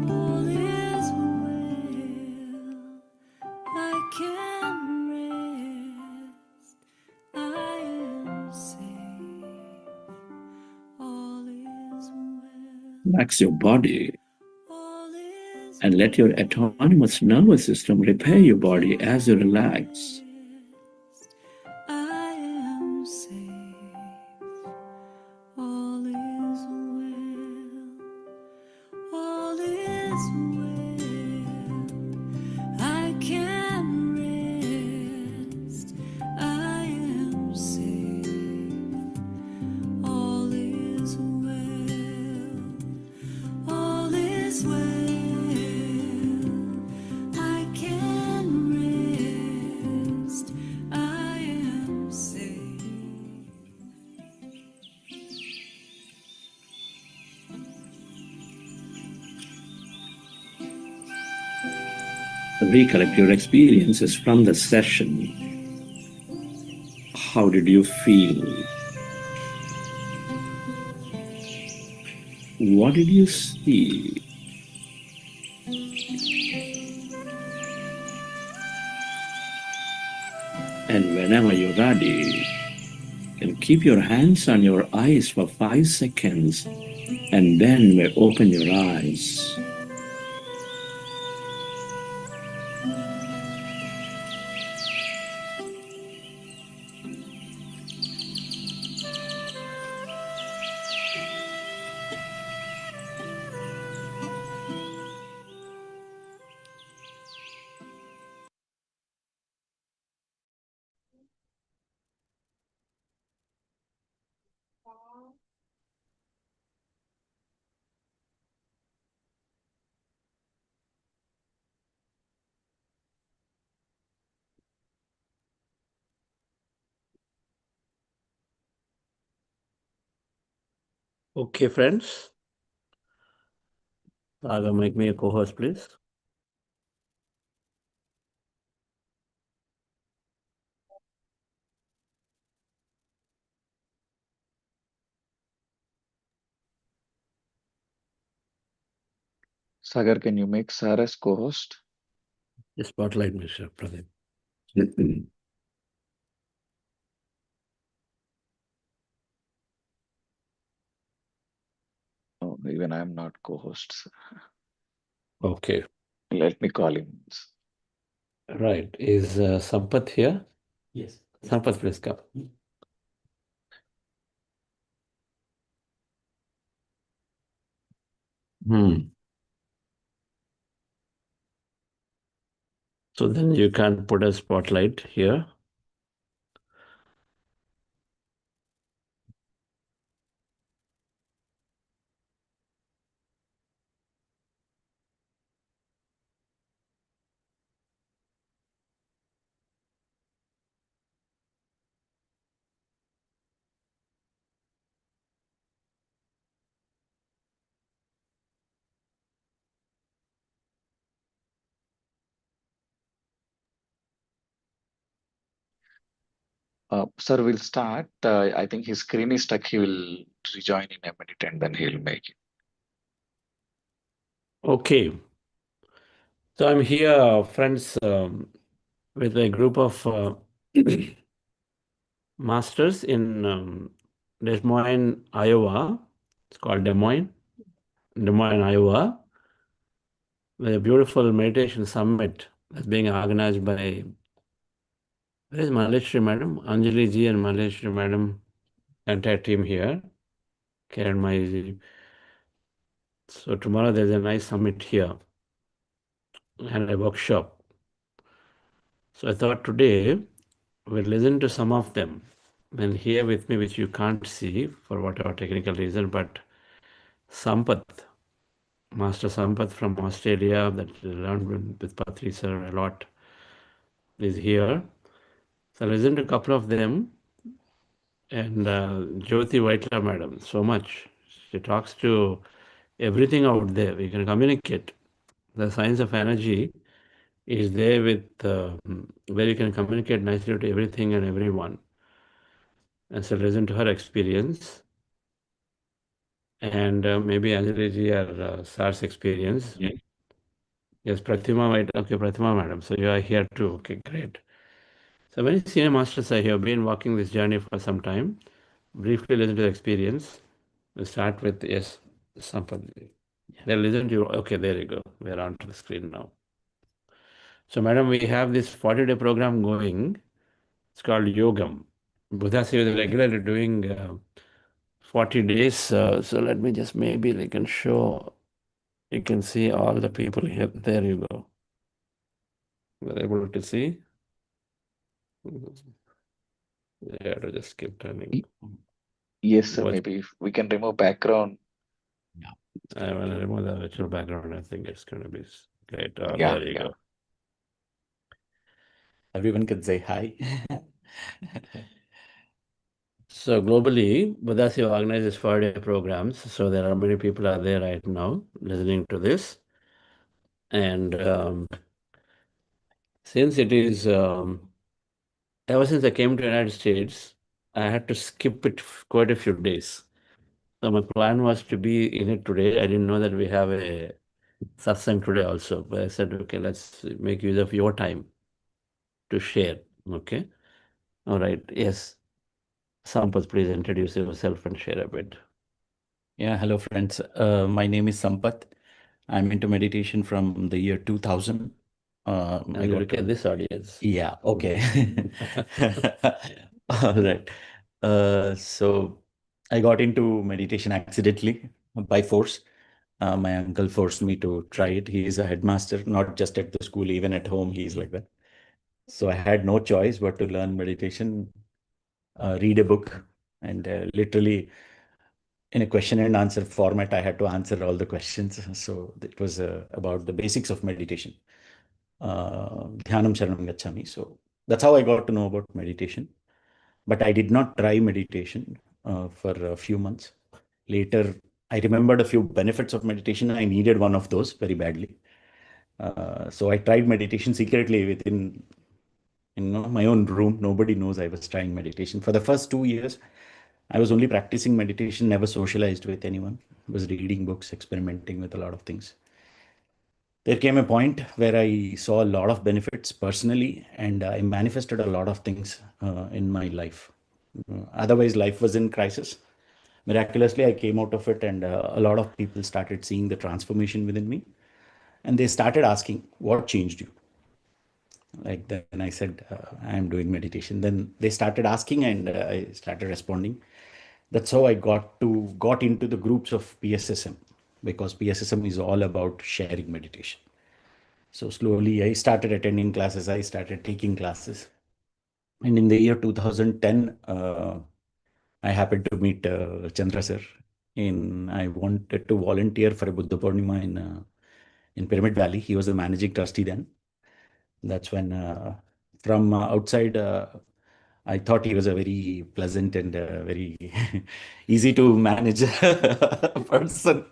All is well, I can rest, I am safe. All is well, Relax your body all is and let your autonomous nervous system repair your body as you relax. rest, I am safe. All is well, all is well, I can rest, I am safe. All is well, all is well, I can rest. recollect your experiences from the session. How did you feel? What did you see? And whenever you're ready, you can keep your hands on your eyes for 5 seconds and then may open your eyes. Okay, friends. Saga, make me a co-host, please. Sagar, can you make Sarah's co-host? The spotlight, Mr. Pradeep. Oh, even I'm not co-host. Okay, Let me call him. right. Is Sampath here? Yes. Sampath, please come. So then you can put a spotlight here. Sir, we'll start. I think his screen is stuck. He will rejoin in a minute and then he'll make it. Okay. So I'm here, friends, with a group of masters in Des Moines, Iowa. It's called Des Moines, Iowa, with a beautiful meditation summit that's being organized by, where is Maleshri Madam? Anjali ji and Maleshri Madam, entire team here. Karen Mai. So tomorrow there's a nice summit here and a workshop. So I thought today we'll listen to some of them. And here with me, which you can't see for whatever technical reason, but Sampath, Master Sampath from Australia, that learned with Patri sir a lot, is here. So listen to a couple of them. And Jyoti Vaitla madam, so much. She talks to everything out there. We can communicate. The science of energy is there with where you can communicate nicely to everything and everyone. And so listen to her experience. And maybe Anjali ji or SARS experience. Yeah. Yes, Pratima, right? Okay, Pratima madam. So you are here too. Okay, great. So many senior masters are here, been walking this journey for some time. Briefly listen to the experience. We'll start with, yes, Sampath. They'll listen to you. Okay, there you go. We're on to the screen now. So madam, we have this 40-day program going. It's called Yogam. Buddha Seva is regularly doing 40 days. So let me just maybe they can show. You can see all the people here. There you go. We're able to see. Yeah, to just keep turning. Yes, sir. Watch. Maybe if we can remove background. I will remove the virtual background. I think it's going to be great. Oh, Yeah, there you yeah. go. Everyone can say hi. So globally, Buddha Seva organizes 4-day programs. So there are many people are there right now listening to this. And Since it is, ever since I came to United States, I had to skip it quite a few days. So my plan was to be in it today. I didn't know that we have a satsang today also, but I said, okay, let's make use of your time to share. Okay. All right. Yes. Sampath, please introduce yourself and share a bit. Yeah, hello friends. My name is Sampath. I'm into meditation from the year 2000. And you look at this audience. Yeah, okay. All right. So I got into meditation accidentally by force. My uncle forced me to try it. He is a headmaster, not just at the school, even at home, he's like that. So I had no choice but to learn meditation, read a book, and literally in a question and answer format, I had to answer all the questions. So it was about the basics of meditation. Dhyanam Sharanam Gacchami. So that's how I got to know about meditation. But I did not try meditation for a few months. Later, I remembered a few benefits of meditation. I needed one of those very badly. So I tried meditation secretly within my own room. Nobody knows I was trying meditation. For the first 2 years, I was only practicing meditation, never socialized with anyone. I was reading books, experimenting with a lot of things. There came a point where I saw a lot of benefits personally, and I manifested a lot of things in my life. Otherwise, life was in crisis. Miraculously, I came out of it, and a lot of people started seeing the transformation within me. And they started asking, what changed you? Like then I said, I am doing meditation. Then they started asking, and I started responding. That's how I got into the groups of PSSM, because PSSM is all about sharing meditation. So slowly I started attending classes. I started taking classes. And in the year 2010, I happened to meet Chandra sir. I wanted to volunteer for a Buddha Purnima in Pyramid Valley. He was the managing trustee then. That's when from outside, I thought he was a very pleasant and very easy to manage person.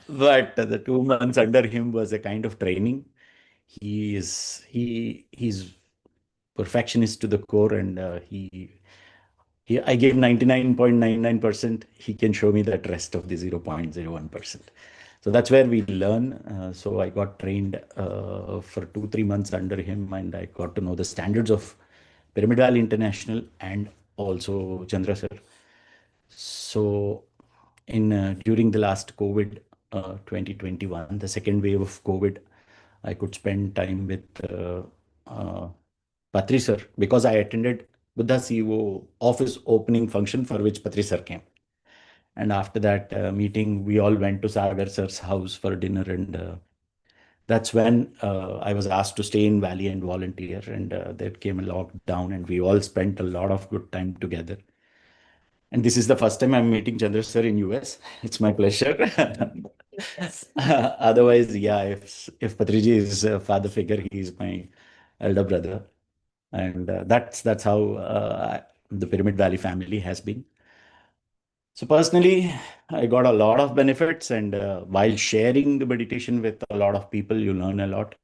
But the 2 months under him was a kind of training. He's perfectionist to the core, and I gave 99.99%. He can show me that rest of the 0.01%. So that's where we learn. So I got trained for 2-3 months under him, and I got to know the standards of Pyramid Valley International and also Chandra sir. So during the last COVID 2021, the second wave of COVID, I could spend time with Patri sir, because I attended Buddha CEO office opening function for which Patri sir came. And after that meeting, we all went to Sagar sir's house for dinner, and that's when I was asked to stay in Valley and volunteer. And there came a lockdown, and we all spent a lot of good time together. And this is the first time I'm meeting Chandra sir in US. It's my pleasure. Otherwise, yeah, if Patriji is a father figure, he is my elder brother. And that's how the Pyramid Valley family has been. So personally, I got a lot of benefits, and while sharing the meditation with a lot of people, you learn a lot.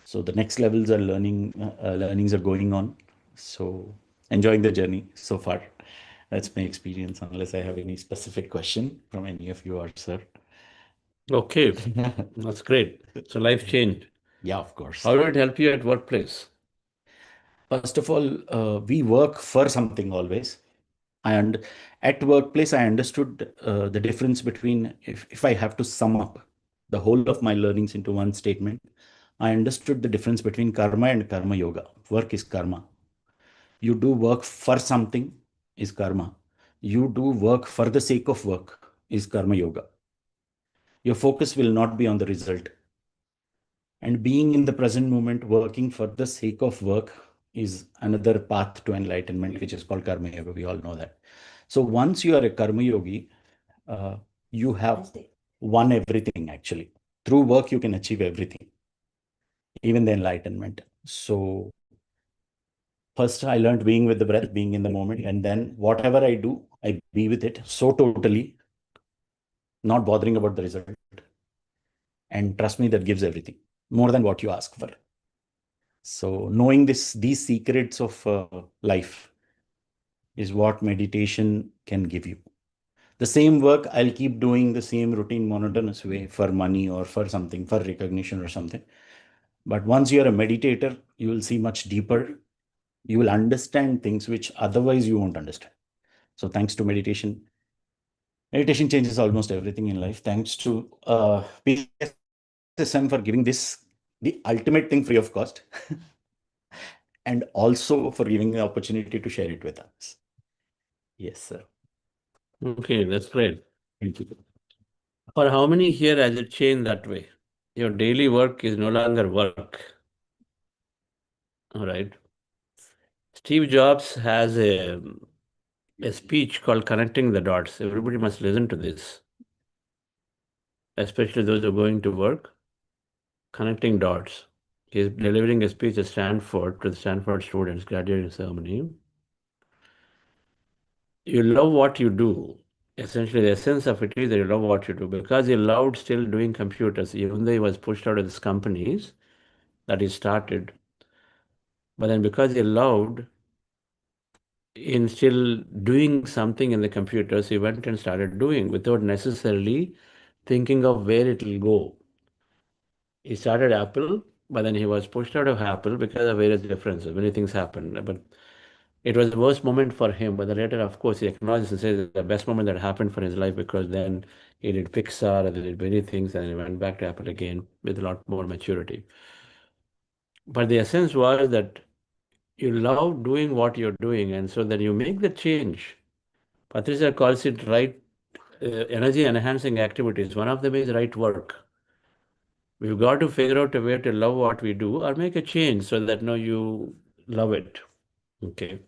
So the next levels are learnings are going on. So enjoying the journey so far. That's my experience, unless I have any specific question from any of you or sir. Okay, that's great. So life changed. Yeah, of course. How did it help you at workplace? First of all, we work for something always. At workplace, I understood the difference between, if I have to sum up the whole of my learnings into one statement, I understood the difference between karma and karma yoga. Work is karma. You do work for something is karma. You do work for the sake of work is karma yoga. Your focus will not be on the result. And being in the present moment, working for the sake of work is another path to enlightenment, which is called karma yoga. We all know that. So once you are a karma yogi, you have won everything actually. Through work, you can achieve everything, even the enlightenment. So first, I learned being with the breath, being in the moment, and then whatever I do, I be with it so totally, not bothering about the result. And trust me, that gives everything, more than what you ask for. So knowing these secrets of life is what meditation can give you. The same work, I'll keep doing the same routine, monotonous way for money or for something, for recognition or something. But once you're a meditator, you will see much deeper. You will understand things which otherwise you won't understand. So thanks to meditation, meditation changes almost everything in life. Thanks to PSSM for giving this, the ultimate thing, free of cost. And also for giving the opportunity to share it with us. Yes, sir. Okay, that's great. Thank you. For how many here has it changed that way? Your daily work is no longer work. All right. Steve Jobs has a speech called Connecting the Dots. Everybody must listen to this, especially those who are going to work. Connecting dots. He's delivering a speech at Stanford to the Stanford students, graduating ceremony. You love what you do. Essentially, the essence of it is that you love what you do, because he loved still doing computers, even though he was pushed out of his companies that he started. But then because he loved in still doing something in the computers, he went and started doing without necessarily thinking of where it will go. He started Apple, but then he was pushed out of Apple because of various differences. Many things happened. But it was the worst moment for him. But then later, of course, he acknowledges and says the best moment that happened for his life, because then he did Pixar and he did many things, and he went back to Apple again with a lot more maturity. But the essence was that you love doing what you're doing, and so then you make the change. Patricia calls it right energy enhancing activities. One of them is right work. We've got to figure out a way to love what we do or make a change so that now you love it. Okay.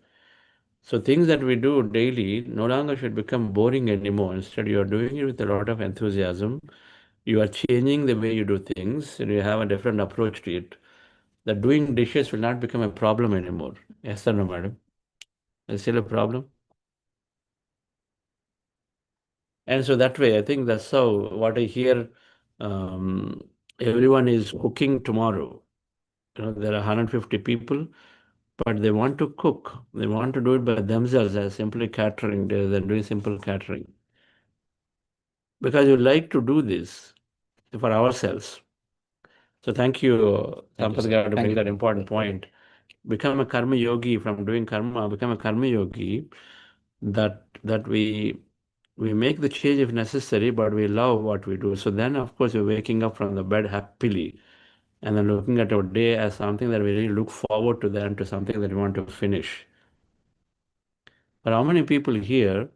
So things that we do daily no longer should become boring anymore. Instead, you are doing it with a lot of enthusiasm. You are changing the way you do things, and you have a different approach to it. That doing dishes will not become a problem anymore. Yes or no, madam? It's still a problem. And so that way, I think that's how what I hear. Everyone is cooking tomorrow. There are 150 people, but they want to cook. They want to do it by themselves as simply catering. They're doing simple catering. Because you like to do this for ourselves. So thank you, Thank you, Sampath sir. Garu, to Thank make you. that important point. Become a karma yogi. From doing karma, become a karma yogi. That we make the change if necessary, but we love what we do. So then, of course, we're waking up from the bed happily, and then looking at our day as something that we really look forward to, then to something that we want to finish. But how many people here,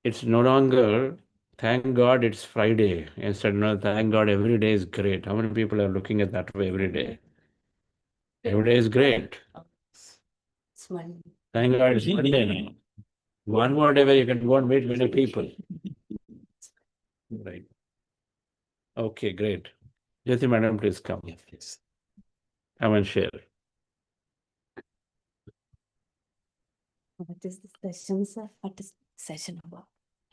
it's no longer, thank God it's Friday. Instead, no, thank God every day is great. How many people are looking at that way every day? Every day is great. Thank God it's Monday now. One more day where you can go and meet many people. Right. Okay, great. Jyoti madam, please come. Yeah, please. Come and share. What is the session, sir? What is the session about?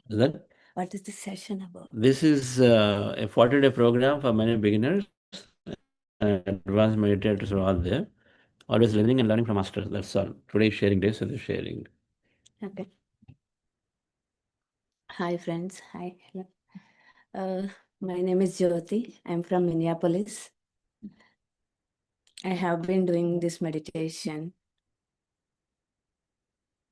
Is that? What is the session about? This is a 40-day program for many beginners and advanced meditators are all there. Always learning and learning from masters. That's all. Today is sharing day, so they're sharing. Okay. Hi, friends. Hi. Hello. My name is Jyoti. I'm from Minneapolis. I have been doing this meditation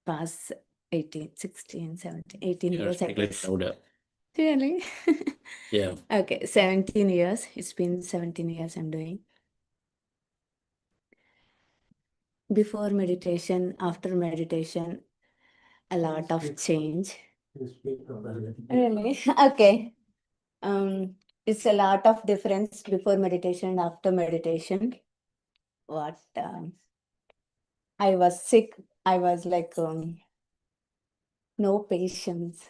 past 18, 16, 17, 18 You're years, I speaking guess. louder. Really? Yeah. Okay, 17 years. It's been 17 years I'm doing. Before meditation, after meditation, a lot of change. Really? Okay. It's a lot of difference before meditation and after meditation. What I was sick. I was like no patience.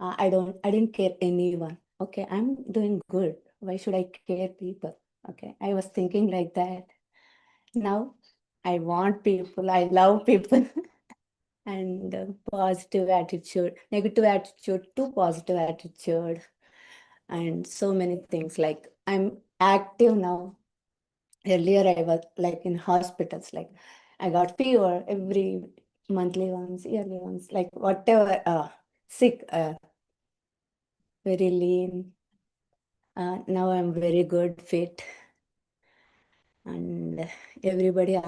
I didn't care anyone. Okay, I'm doing good. Why should I care people? Okay, I was thinking like that. Now I want people. I love people. And positive attitude, negative attitude to positive attitude, and so many things. Like I'm active now. Earlier, I was like in hospitals, like I got fever every monthly once, yearly once, like whatever, sick, very lean. Now I'm very good, fit, and everybody,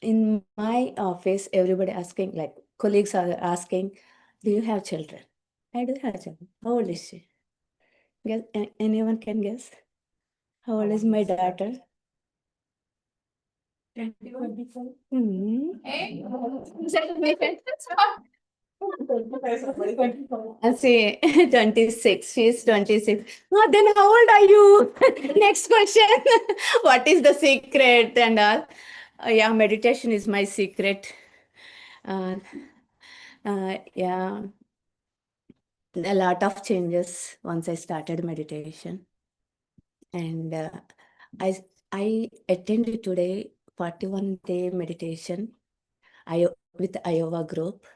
in my office, everybody asking, like colleagues are asking, do you have children? I do have children. How old is she? Guess, anyone can guess? How old is my daughter? 21. I say 26. She's 26. Oh, then how old are you? Next question. What is the secret and all? Yeah, meditation is my secret. Yeah, a lot of changes once I started meditation. And I attended today 41-day meditation with Iowa group.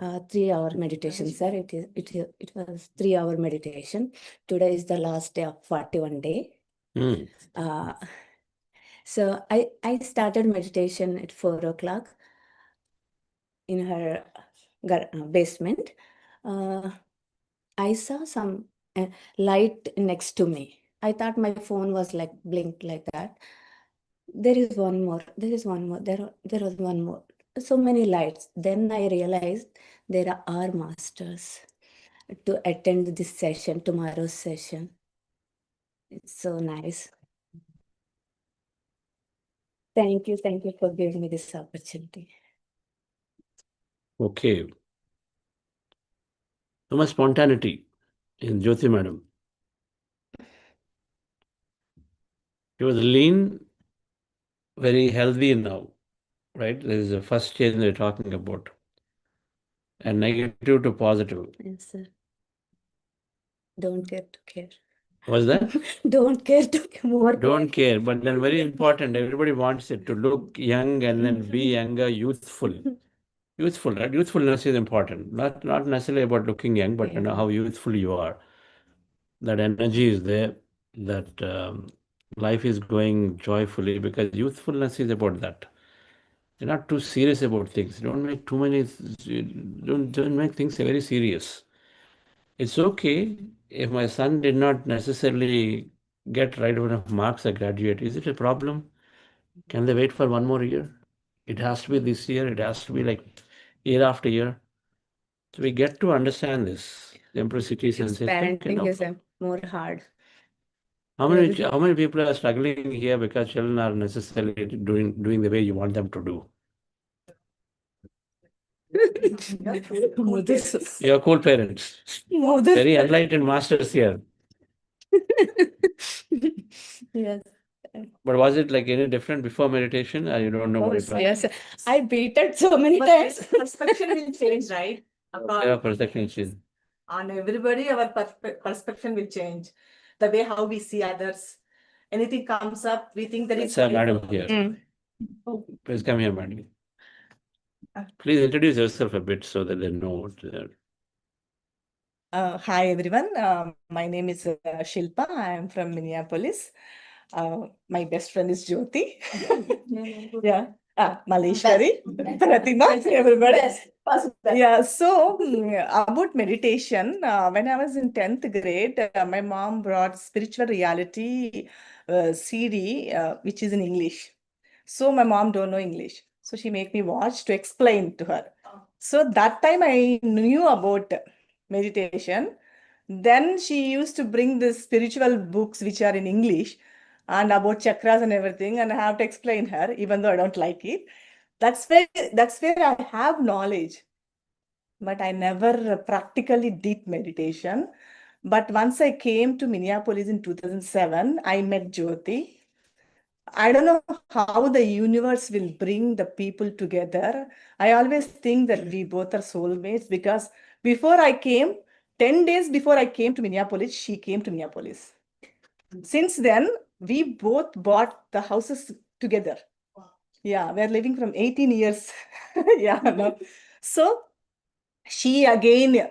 3-hour meditation, sir. It was 3-hour meditation. Today is the last day of 41 day. So I started meditation at 4 o'clock in her basement. I saw some light next to me. I thought my phone was like blinked like that. There is one more. There is one more. There was one more. So many lights. Then I realized there are masters to attend this session, tomorrow's session. It's so nice. Thank you for giving me this opportunity. Okay. So much spontaneity in Jyoti madam. She was lean, very healthy now, right? This is the first change they're talking about. And negative to positive. Yes, sir. Don't care to care. What's that? Don't care to more. Don't care, but then very important. Everybody wants it to look young and then be younger, youthful. Youthful, right? Youthfulness is important. Not necessarily about looking young, but you know how youthful you are. That energy is there. That life is going joyfully, because youthfulness is about that. You're not too serious about things. Don't make too many. Don't make things very serious. It's okay if my son did not necessarily get right enough marks at graduate. Is it a problem? Can they wait for one more year? It has to be this year. It has to be like year after year. So we get to understand this. The Empress Cities and say, Parenting is more hard. how many people are struggling here because children are necessarily doing the way you want them to do? You're cool parents. Very enlightened masters here. Yes. But was it like any different before meditation, or you don't know what it was? Yes, I beat it so many times. Perspective will change, right? Yeah, perception change. On everybody, our perspective will change. The way how we see others. Anything comes up, we think that it's. Sir, madam here. Please come here, madam. Please introduce yourself a bit so that they know what Hi everyone, my name is Shilpa. I am from Minneapolis. My best friend is Jyoti. Yeah. Maleshwari, Pratima, everybody. Yeah, so about meditation, when I was in 10th grade, my mom brought Spiritual Reality CD, which is in English. So my mom don't know English. So she made me watch to explain to her. So that time I knew about meditation. Then she used to bring the spiritual books which are in English and about chakras and everything, and I have to explain her, even though I don't like it. That's where I have knowledge, but I never practically did meditation. But once I came to Minneapolis in 2007, I met Jyoti. I don't know how the universe will bring the people together. I always think that we both are soulmates, because before I came, 10 days before I came to Minneapolis, she came to Minneapolis. Since then, we both bought the houses together. Yeah, we're living from 18 years. Yeah. No. So she again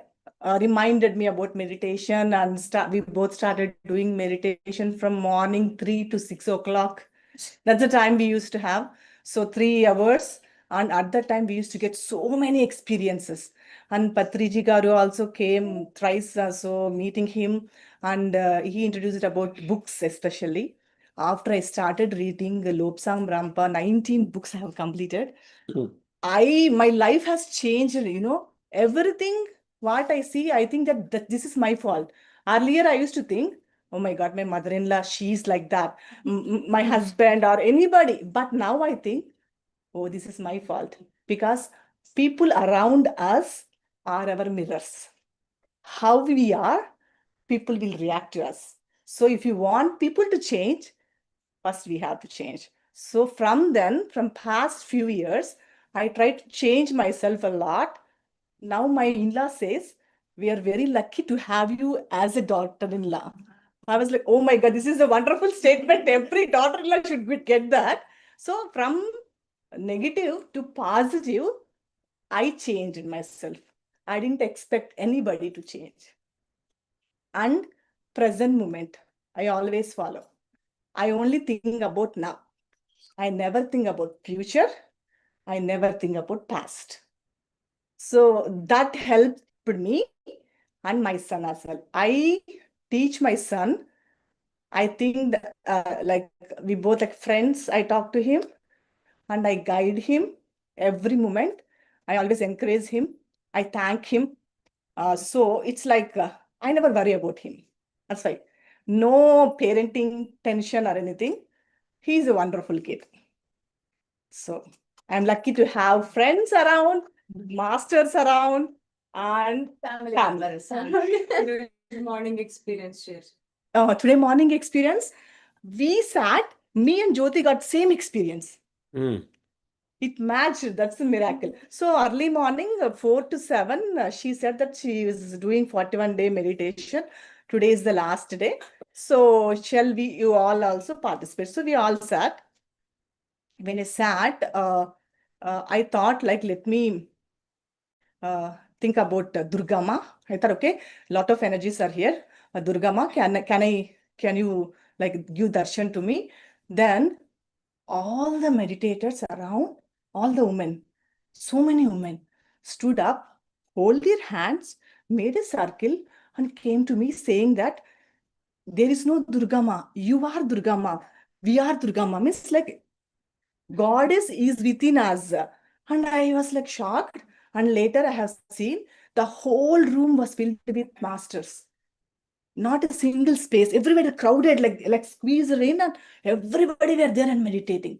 reminded me about meditation, and we both started doing meditation from morning 3 to 6 o'clock. That's the time we used to have. So 3 hours. And at that time, we used to get so many experiences. And Patriji Garu also came thrice, so meeting him. And he introduced about books, especially. After I started reading the Lobsang Rampa, 19 books I have completed. My life has changed, everything what I see, I think that this is my fault. Earlier, I used to think, oh my God, my mother-in-law, she's like that, my husband or anybody. But now I think, oh, this is my fault, because people around us are our mirrors. How we are, people will react to us. So if you want people to change, first we have to change. So from past few years, I try to change myself a lot. Now my in-law says, we are very lucky to have you as a daughter-in-law. I was like, oh my God, this is a wonderful statement. Every daughter-in-law should get that. So from negative to positive, I changed myself. I didn't expect anybody to change. And present moment, I always follow. I only think about now. I never think about future. I never think about past. So that helped me and my son as well. I teach my son. I think that, like we both like friends, I talk to him and I guide him every moment. I always encourage him. I thank him. So it's like I never worry about him. That's why. No parenting tension or anything. He's a wonderful kid. So I'm lucky to have friends around, masters around, and Family family. members. Morning experience share. Today morning experience, we sat, me and Jyoti got same experience. It matched. That's a miracle. So early morning, 4 to 7, she said that she was doing 41-day meditation. Today is the last day. So shall you all also participate? So we all sat. When I sat, I thought like, let me think about Durgama. I thought, okay, a lot of energies are here. Durgama, can you like give darshan to me? Then all the meditators around, all the women, so many women stood up, hold their hands, made a circle, and came to me saying that there is no Durgama. You are Durgama. We are Durgama. Means like Goddess is within us. And I was like shocked. And later I have seen the whole room was filled with masters. Not a single space. Everybody crowded, like squeezed in, and everybody were there and meditating.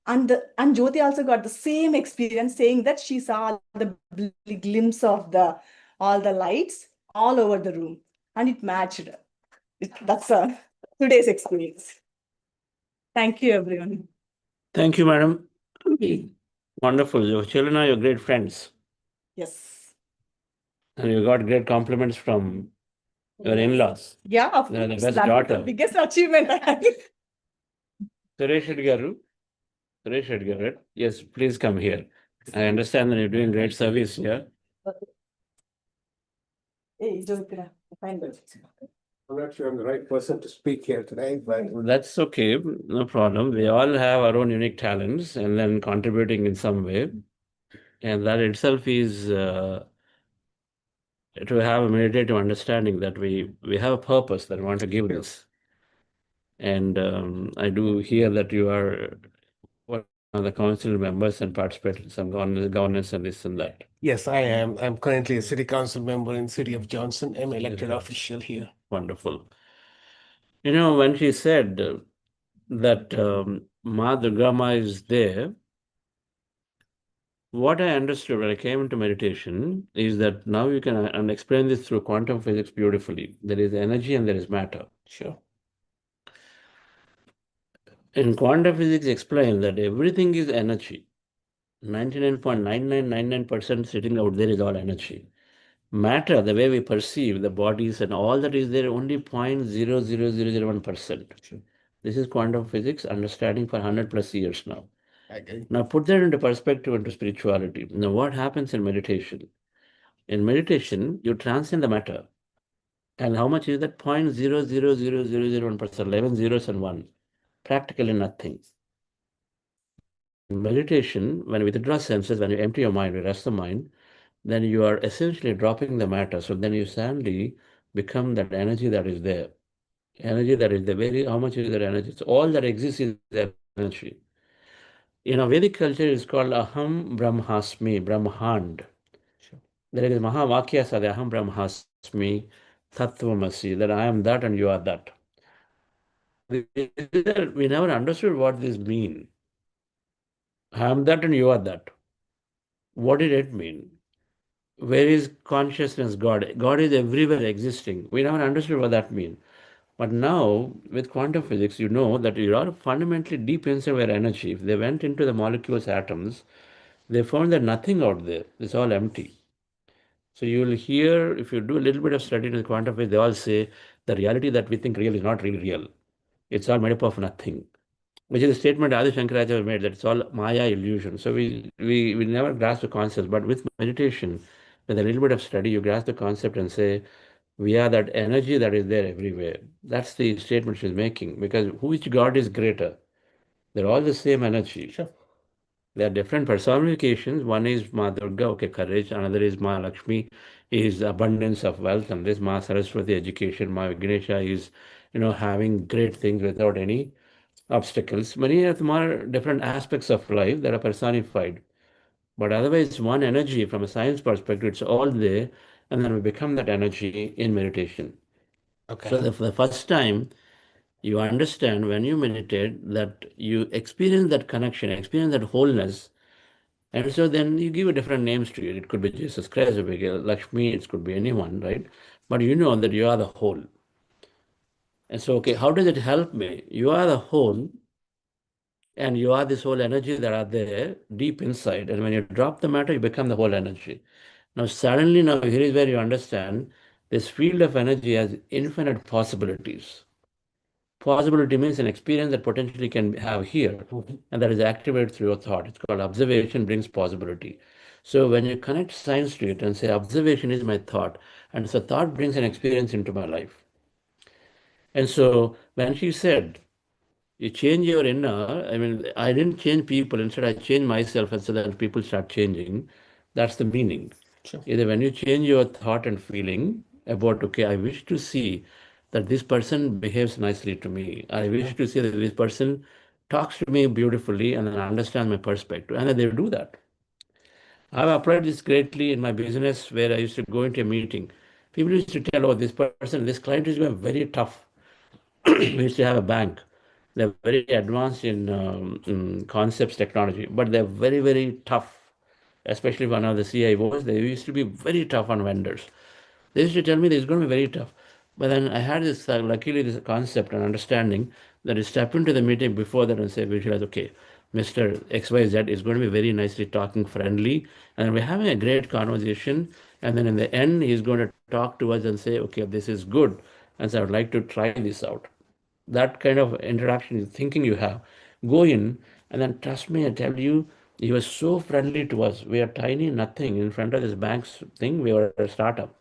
And Jyoti also got the same experience, saying that she saw the glimpse of all the lights all over the room. And it matched. That's today's experience. Thank you, everyone. Thank you, madam. Wonderful. Your children are your great friends. Yes. And you got great compliments from your in-laws. Yeah, of They're the course. best That was the daughter. biggest achievement I had. Suresh Garu. Suresh Garu. Yes, please come here. I understand that you're doing great service here. Hey, Jyoti, fine. I'm not sure I'm the right person to speak here today, but That's okay, no problem. We all have our own unique talents and then contributing in some way. And that itself is to have a meditative understanding that we have a purpose that we want to give this. And I do hear that you are one of the council members and participate in some governance and this and that. yes, I am. I'm currently a city council member in the city of Johnson. I'm elected official here. Wonderful. You know, when she said that Ma Durgama is there, what I understood when I came into meditation is that now you can and explain this through quantum physics beautifully. There is energy and there is matter. Sure. In quantum physics, explain that everything is energy. 99.9999% sitting out there is all energy. Matter, the way we perceive the bodies and all that is there, only 0.00001%. Sure. This is quantum physics understanding for 100+ years now. I agree. Now put that into perspective into spirituality. Now what happens in meditation? In meditation, you transcend the matter. And how much is that? 0.00001%, 11 zeros and 1. Practically nothing. In meditation, when you withdraw senses, when you empty your mind, you rest the mind, then you are essentially dropping the matter. So then you suddenly become that energy that is there. Energy that is there. How much is that energy? It's all that exists is energy. In a Vedic culture, it's called Aham Brahmasmi, Brahmand. There is Mahavakya Sadhya, Aham Brahmasmi, Tattvamasi, that I am that and you are that. We never understood what this mean. I am that and you are that. What did it mean? Where is consciousness, God? God is everywhere existing. We never understood what that means. But now, with quantum physics, you know that you are fundamentally deep inside where energy. If they went into the molecules, atoms, they found that nothing out there. It's all empty. So you will hear, if you do a little bit of study in the quantum physics, they all say the reality that we think real is not really real. It's all made up of nothing, which is a statement Adi Shankaracharya made, that it's all Maya illusion. So we never grasp the concept, but with meditation, with a little bit of study, you grasp the concept and say, we are that energy that is there everywhere. That's the statement she's making, because which God is greater? They're all the same energy. Sure. There are different personifications. One is Ma Durga, okay, courage. Another is Ma Lakshmi, is abundance of wealth. And this Ma Saraswati, education. Ma Vignesha is, having great things without any obstacles. Many of them are different aspects of life that are personified. But otherwise, one energy from a science perspective, it's all there. And then we become that energy in meditation. Okay. So for the first time, you understand when you meditate that you experience that connection, experience that wholeness. And so then you give a different names to it. It could be Jesus Christ, it could be Lakshmi, it could be anyone, right? But you know that you are the whole. And so, okay, how does it help me? You are the whole, and you are this whole energy that are there deep inside. And when you drop the matter, you become the whole energy. Now, suddenly, here is where you understand this field of energy has infinite possibilities. Possibility means an experience that potentially can have here, and that is activated through your thought. It's called observation brings possibility. So when you connect science to it and say observation is my thought, and so thought brings an experience into my life. And so when she said, you change your inner, I didn't change people, instead I changed myself, and so that people start changing. That's the meaning. Sure. Either when you change your thought and feeling about, okay, I wish to see that this person behaves nicely to me. I wish to see that this person talks to me beautifully and then understands my perspective. And then they do that. I've applied this greatly in my business where I used to go into a meeting. People used to tell, oh, this client is very tough. We used to have a bank. They're very advanced in concepts technology, but they're very, very tough. Especially one of the CIOs, they used to be very tough on vendors. They used to tell me this is going to be very tough. But then I had this, luckily, this concept and understanding that I step into the meeting before that and say, visualize, okay, Mr. XYZ is going to be very nicely talking, friendly, and we're having a great conversation. And then in the end, he's going to talk to us and say, okay, this is good. And so I would like to try this out. That kind of interaction, thinking you have, go in, and then trust me, I tell you, he was so friendly to us. We are tiny, nothing in front of this bank's thing. We were a startup.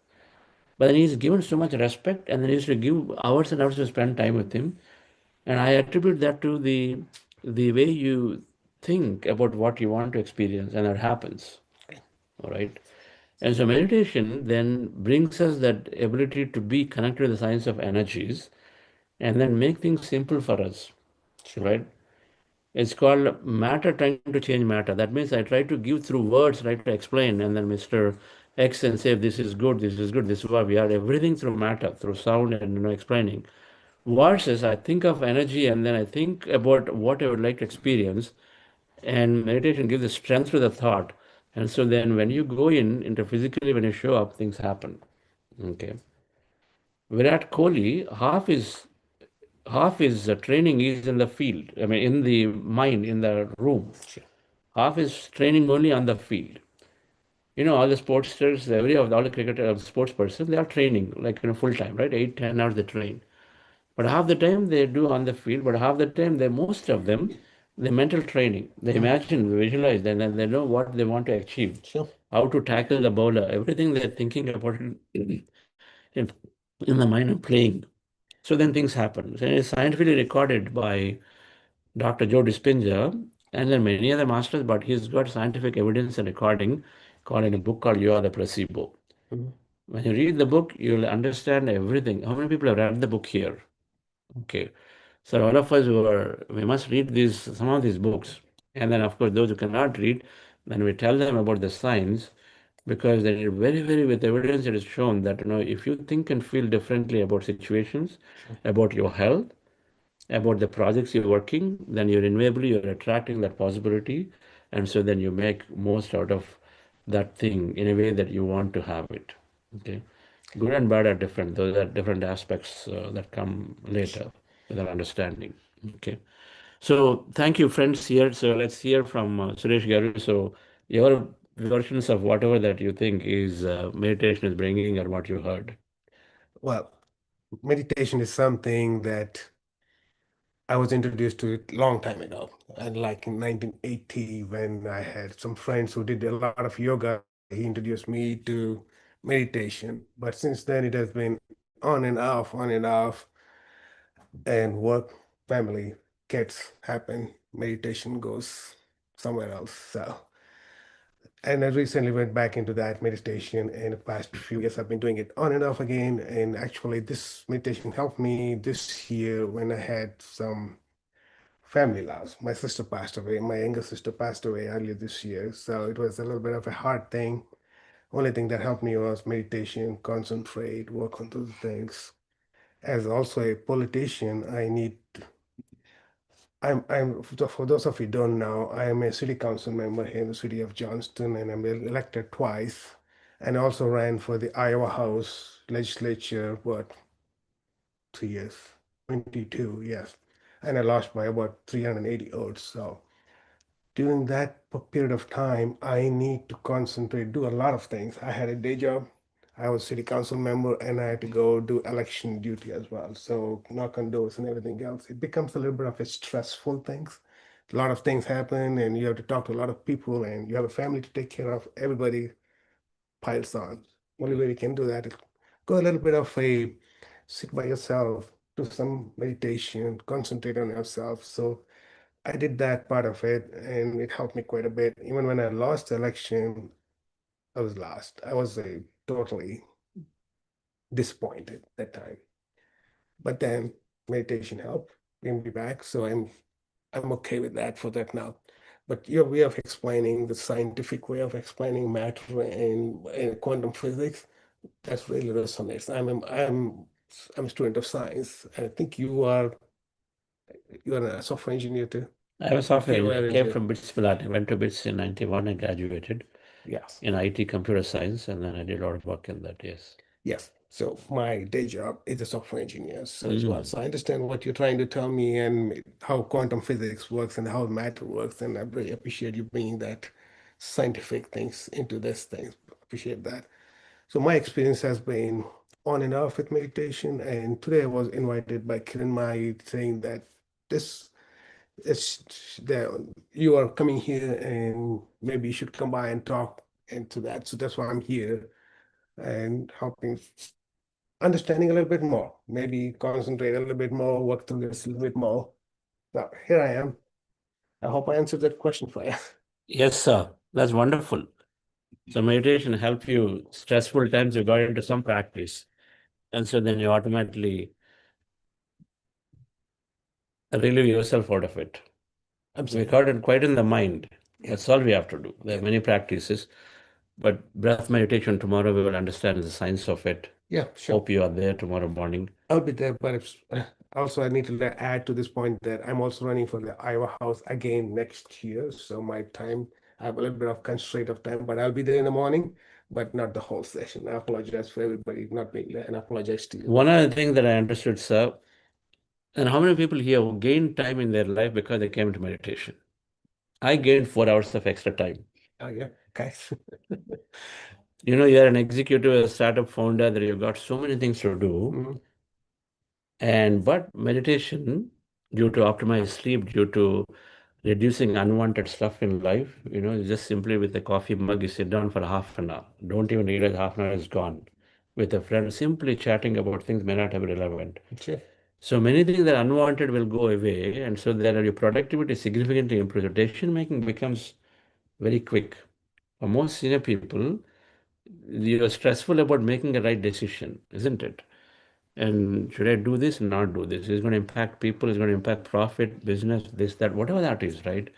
But then he's given so much respect, and then he used to give hours and hours to spend time with him. And I attribute that to the way you think about what you want to experience, and that happens. All right. And so meditation then brings us that ability to be connected to the science of energies and then make things simple for us. Right? It's called matter trying to change matter. That means I try to give through words, try to explain, and then Mr. X and say, this is good, this is good, this is what we are, everything through matter, through sound and explaining. Versus I think of energy and then I think about what I would like to experience. And meditation gives the strength to the thought. And so then when you go into physically, when you show up, things happen. Okay. Virat Kohli, half his training is in the field. In the mind, in the room. Half is training only on the field. All the sportsters, all the cricketers, sports person, they are training like full time, right? 8-10 hours they train. But half the time they do on the field, but half the time most of them, the mental training. They imagine, visualize, and they know what they want to achieve. Sure. how to tackle the bowler, everything they're thinking about it in, in the mind and playing. So then things happen. So it's scientifically recorded by Dr. Joe Dispenza and then many other masters, but he's got scientific evidence and recording called in a book called You Are the Placebo. When you read the book, you'll understand everything. How many people have read the book here? Okay. So all of us we must read some of these books. And then of course those who cannot read, then we tell them about the science, because there is very with evidence it is shown that if you think and feel differently about situations, about your health, about the projects you're working, then you're attracting that possibility, and so then you make most out of that thing in a way that you want to have it. Okay, good and bad are different. Those are different aspects that come later with our understanding. Okay, so thank you, friends here. So let's hear from Suresh Garu. So your versions of whatever that you think is meditation is bringing, or what you heard. Well, meditation is something that I was introduced to it long time ago, and like in 1980, when I had some friends who did a lot of yoga, he introduced me to meditation. But since then, it has been on and off, and work, family, kids happen, meditation goes somewhere else. So, and I recently went back into that meditation, and the past few years I've been doing it on and off again. And actually, this meditation helped me this year when I had some family loss. My sister passed away. My younger sister passed away earlier this year. So it was a little bit of a hard thing. Only thing that helped me was meditation, concentrate, work on those things. As also a politician, for those of you who don't know, I am a city council member here in the city of Johnston, and I'm elected twice, and also ran for the Iowa House legislature, 2 years, 22, yes. And I lost by about 380 votes. So during that period of time, I need to concentrate, do a lot of things. I had a day job. I was city council member, and I had to go do election duty as well. So knock on doors and everything else. It becomes a little bit of a stressful thing. A lot of things happen, and you have to talk to a lot of people, and you have a family to take care of. Everybody piles on. Only way you can do that is go a little bit of a sit by yourself, do some meditation, concentrate on yourself. So I did that part of it, and it helped me quite a bit. Even when I lost the election, I was lost. I was totally disappointed that time. But then meditation helped bring me back, so I'm okay with that for that now. But your way of explaining, the scientific way of explaining matter and quantum physics, that's really resonates. I'm a student of science, and I think you are a software engineer too. I was software You engineer. were I came into- from BITS Pilot. I went to BITS in 91 and graduated Yes. in IT computer science, and then I did a lot of work in that, yes. Yes. So my day job is a software engineer as well. So I understand what you're trying to tell me and how quantum physics works and how matter works. And I really appreciate you bringing that scientific things into this thing. Appreciate that. So my experience has been on and off with meditation. And today I was invited by Kiran Mai saying that this is that you are coming here and maybe you should come by and talk into that. So that's why I'm here and helping understanding a little bit more, maybe concentrate a little bit more, work through this a little bit more. Now, here I am. I hope I answered that question for you. Yes, sir. That's wonderful. So meditation help you stressful times, you got into some practice. And so then you automatically relieve yourself out of it. We got it quite in the mind. That's all we have to do. There are many practices, but breath meditation tomorrow we will understand the science of it. Yeah, sure. Hope you are there tomorrow morning. I'll be there, but also I need to add to this point that I'm also running for the Iowa House again next year. So my time, I have a little bit of constraint of time, but I'll be there in the morning, but not the whole session. I apologize for everybody not being there, and I apologize to you. One other thing that I understood, sir, and how many people here who gained time in their life because they came to meditation? I gained 4 hours of extra time. Oh, yeah, guys. You're an executive, a startup founder, that you've got so many things to do. But meditation, due to optimized sleep, due to reducing unwanted stuff in life, just simply with a coffee mug, you sit down for half an hour. Don't even realize half an hour is gone. With a friend, simply chatting about things may not have relevant. Okay. So many things that are unwanted will go away, and so that your productivity significantly improves. Your decision making becomes very quick. For most senior people, you're stressful about making the right decision, isn't it? And should I do this, not do this? It's going to impact people, it's going to impact profit, business, this, that, whatever that is, right?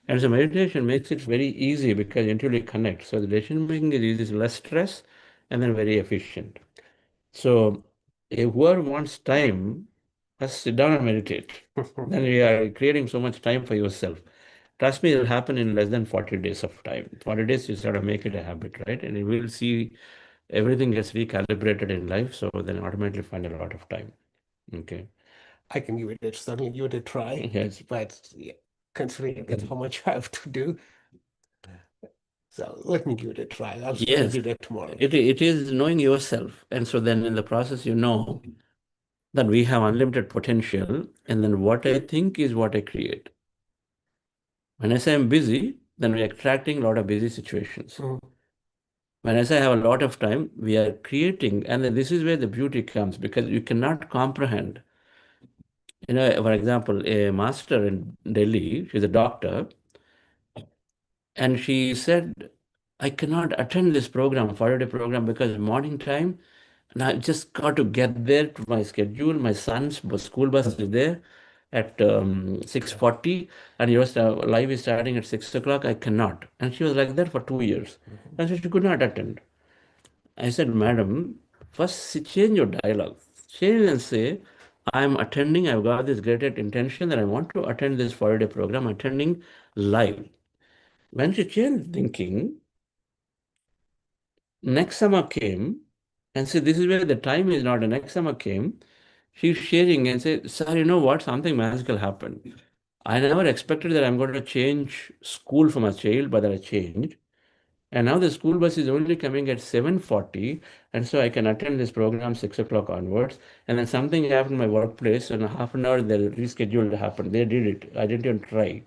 And so meditation makes it very easy because until you connect. So the decision making is easy, it's less stress and then very efficient. So whoever wants time, first sit down and meditate. Then you are creating so much time for yourself. Trust me, it will happen in less than 40 days of time. 40 days, you sort of make it a habit, right? And you will see everything gets recalibrated in life. So then automatically find a lot of time. Okay. I can certainly give it a try. Yes. But yeah, considering how much I have to do, so let me give it a try. I'll Yes. do that tomorrow. It is knowing yourself. And so then in the process, you know that we have unlimited potential. And then what I think is what I create. When I say I'm busy, then we're attracting a lot of busy situations. When I say I have a lot of time, we are creating, and then this is where the beauty comes, because you cannot comprehend. For example, a master in Delhi, she's a doctor, and she said, I cannot attend this program, 4-day program, because morning time, and I just got to get there to my schedule. My son's school bus is there at 6:40, and yours live is starting at 6 o'clock. I cannot. And she was like that for 2 years. And so she could not attend. I said, Madam, first change your dialogue. Change and say, I'm attending, I've got this great intention that I want to attend this 4-day program, attending live. When she changed thinking, next summer came, and see, this is where the time is not. The next summer came, she's sharing and said, Sir, you know what? Something magical happened. I never expected that I'm going to change school for my child, but I changed. And now the school bus is only coming at 7:40, and so I can attend this program 6 o'clock onwards. And then something happened in my workplace, and in half an hour they rescheduled to happen. They did it. I didn't even try.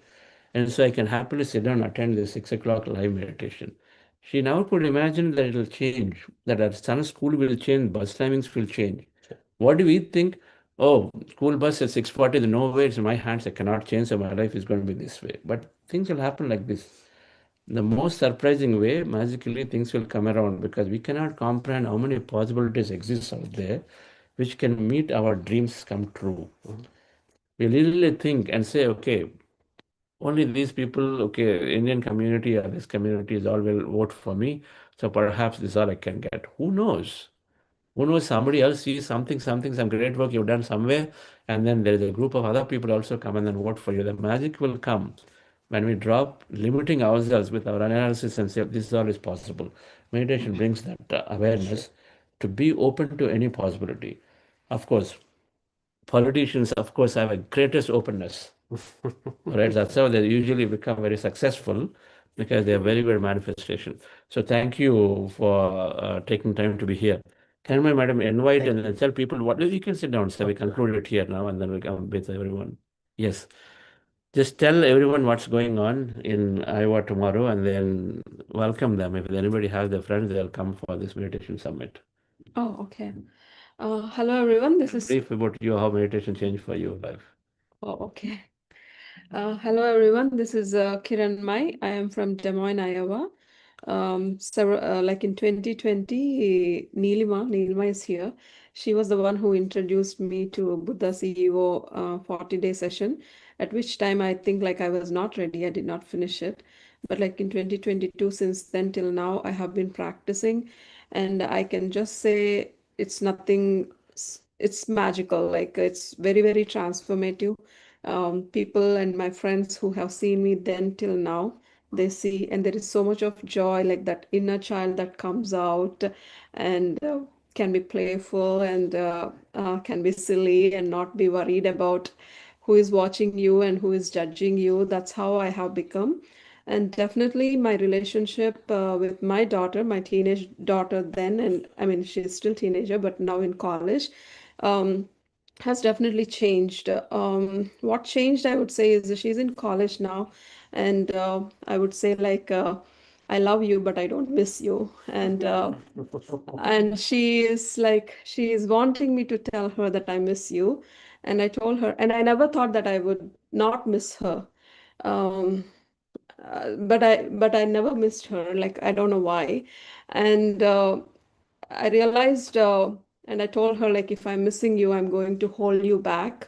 And so I can happily sit down and attend the 6 o'clock live meditation. She now could imagine that it will change, that our son's school will change, bus timings will change. What do we think? Oh, school bus at 6:40, there's no way it's in my hands, I cannot change, so my life is going to be this way. But things will happen like this. The most surprising way, magically, things will come around because we cannot comprehend how many possibilities exist out there which can meet our dreams come true. We literally think and say, okay, only these people, okay, Indian community or this community is all will vote for me, so perhaps this is all I can get. Who knows? Who knows, somebody else sees something, some great work you've done somewhere, and then there is a group of other people also come and then vote for you. The magic will come when we drop limiting ourselves with our analysis and say, this is all is possible. Meditation brings that awareness to be open to any possibility. Of course, politicians, of course, have a greatest openness. Right? That's how they usually become very successful because they are very good manifestation. So thank you for taking time to be here. Can my madam invite and then tell people what you can sit down, so we conclude it here now and then we'll come with everyone. Yes. Just tell everyone what's going on in Iowa tomorrow and then welcome them. If anybody has their friends, they'll come for this meditation summit. Oh, okay. Hello, everyone. This is Brief about you, how meditation changed for your life. okay. Hello, everyone. This is Kiran Mai. I am from Des Moines, Iowa. Like in 2020, Neelima is here. She was the one who introduced me to Buddha CEO 40-day session, at which time I think like I was not ready. I did not finish it. But like in 2022, since then till now, I have been practicing, and I can just say it's nothing, it's magical. Like it's very, very transformative. People and my friends who have seen me then till now, they see, and there is so much of joy, like that inner child that comes out and can be playful and can be silly and not be worried about who is watching you and who is judging you. That's how I have become. And definitely my relationship with my daughter, my teenage daughter then, and I mean, she's still teenager, but now in college. has definitely changed. What changed, I would say, is she's in college now, and I would say like, I love you, but I don't miss you, and she is like, she is wanting me to tell her that I miss you, and I told her, and I never thought that I would not miss her. Um, but I never missed her. Like, I don't know why, and I realized, and I told her, like, if I'm missing you, I'm going to hold you back.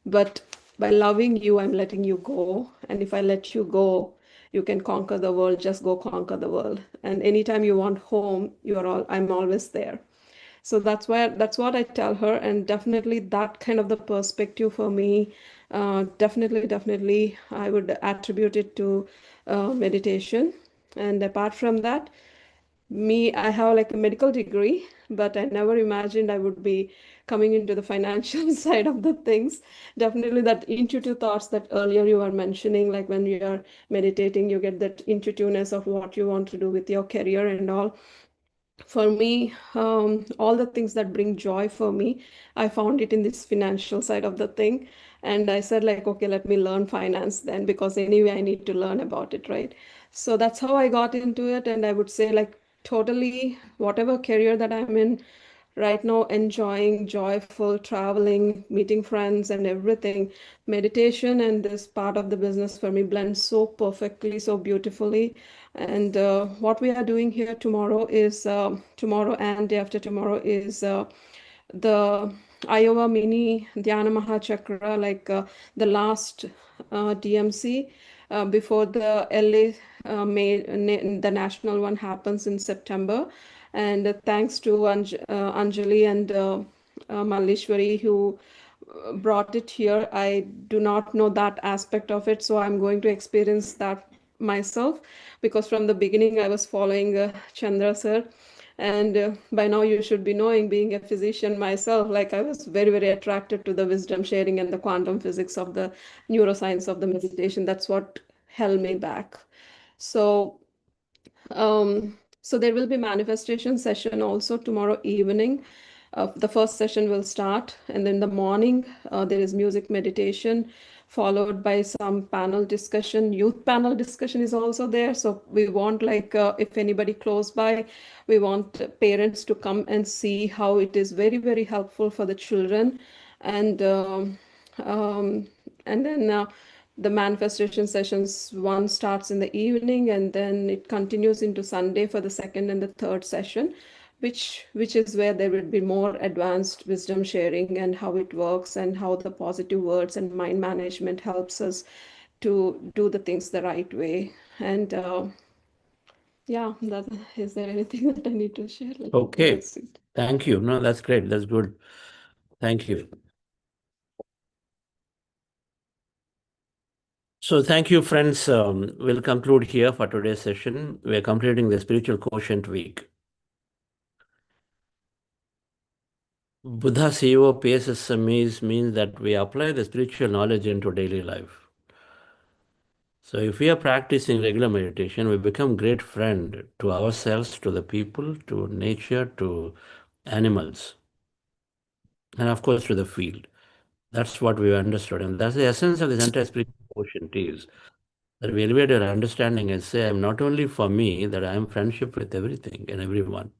But by loving you, I'm letting you go. And if I let you go, you can conquer the world. Just go conquer the world. And anytime you want home, I'm always there. So that's what I tell her, and definitely that kind of the perspective for me, definitely I would attribute it to meditation. And apart from that, I have like a medical degree, but I never imagined I would be coming into the financial side of the things. Definitely that intuitive thoughts that earlier you were mentioning, like when you are meditating, you get that intuitiveness of what you want to do with your career and all. For me, all the things that bring joy for me, I found it in this financial side of the thing. And I said, like, okay, let me learn finance then, because anyway, I need to learn about it, right? So that's how I got into it. And I would say, like, totally, whatever career that I'm in right now, enjoying, joyful, traveling, meeting friends, and everything. Meditation and this part of the business for me blends so perfectly, so beautifully. And what we are doing here tomorrow and day after tomorrow is the Iowa Mini Dhyana Mahachakra, like the last DMC before the LA the national one happens in September. And thanks to Anjali and Malleshwari, who brought it here. I do not know that aspect of it, so I'm going to experience that myself, because from the beginning I was following Chandra sir, and by now you should be knowing, being a physician myself, like I was very, very attracted to the wisdom sharing and the quantum physics of the neuroscience of the meditation. That's what held me back. So so there will be manifestation session also tomorrow evening. The first session will start, and then the morning there is music meditation, followed by some panel discussion. Youth panel discussion is also there. So we want, like, if anybody close by, we want parents to come and see how it is very, very helpful for the children. And um, then the manifestation sessions, one starts in the evening, and then it continues into Sunday for the second and the third session, which is where there will be more advanced wisdom sharing and how it works, and how the positive words and mind management helps us to do the things the right way. And yeah, is there anything that I need to share? Like, Okay. that's it. Thank you. No, that's great. That's good. Thank you. So thank you, friends. We'll conclude here for today's session. We're completing the Spiritual Quotient Week. Buddha CEO PSSMEs means that we apply the spiritual knowledge into daily life. So if we are practicing regular meditation, we become great friend to ourselves, to the people, to nature, to animals, and of course to the field. That's what we've understood. And that's the essence of this entire spiritual quotient is that we elevate our understanding and say, I'm not only for me, that I am friendship with everything and everyone.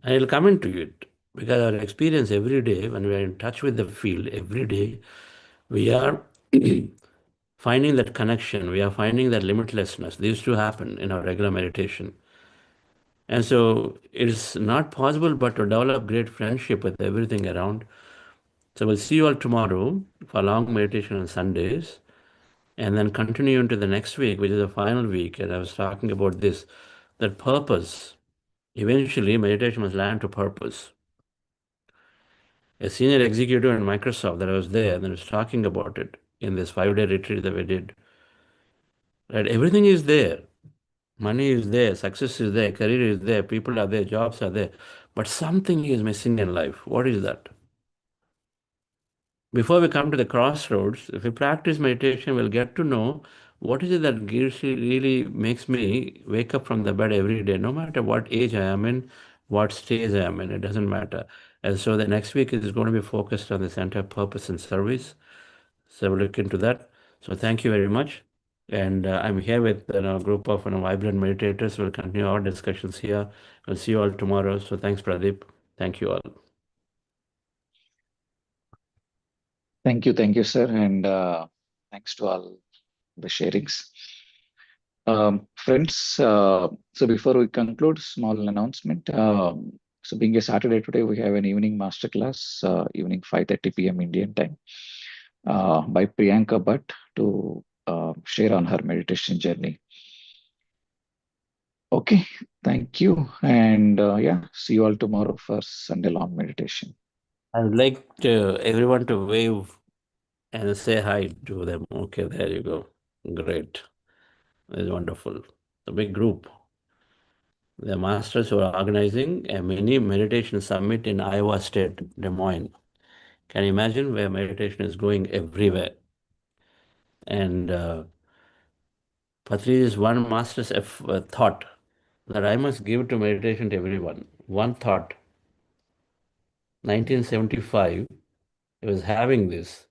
And it'll come into it because our experience every day, when we are in touch with the field every day, we are finding that connection, we are finding that limitlessness. These two happen in our regular meditation. And so it is not possible but to develop great friendship with everything around. So we'll see you all tomorrow for long meditation on Sundays, and then continue into the next week, which is the final week. And I was talking about this, that purpose. Eventually, meditation must land to purpose. A senior executive in Microsoft that I was there, and I was talking about it in this 5-day retreat that we did. Right, everything is there. Money is there, success is there, career is there, people are there, jobs are there. But something is missing in life. What is that? Before we come to the crossroads, if we practice meditation, we'll get to know what is it that really makes me wake up from the bed every day, no matter what age I am in, what stage I am in, it doesn't matter. And so the next week is going to be focused on the center purpose and service. So we'll look into that. So thank you very much. And I'm here with a group of vibrant meditators. We'll continue our discussions here. We'll see you all tomorrow. So thanks, Pradeep. Thank you all. Thank you, sir. And thanks to all the sharings. Friends, so before we conclude, small announcement. So being a Saturday today, we have an evening masterclass, evening 5:30 p.m. Indian time, by Priyanka Bhatt to share on her meditation journey. Okay, thank you. And yeah, see you all tomorrow for Sunday long meditation. I'd like everyone to wave and say hi to them. Okay, there you go. Great. It's wonderful. A big group. The masters who are organizing a mini meditation summit in Iowa State, Des Moines. Can you imagine where meditation is going everywhere? And Patri's one master's thought that I must give to meditation to everyone. One thought. 1975, he was having this.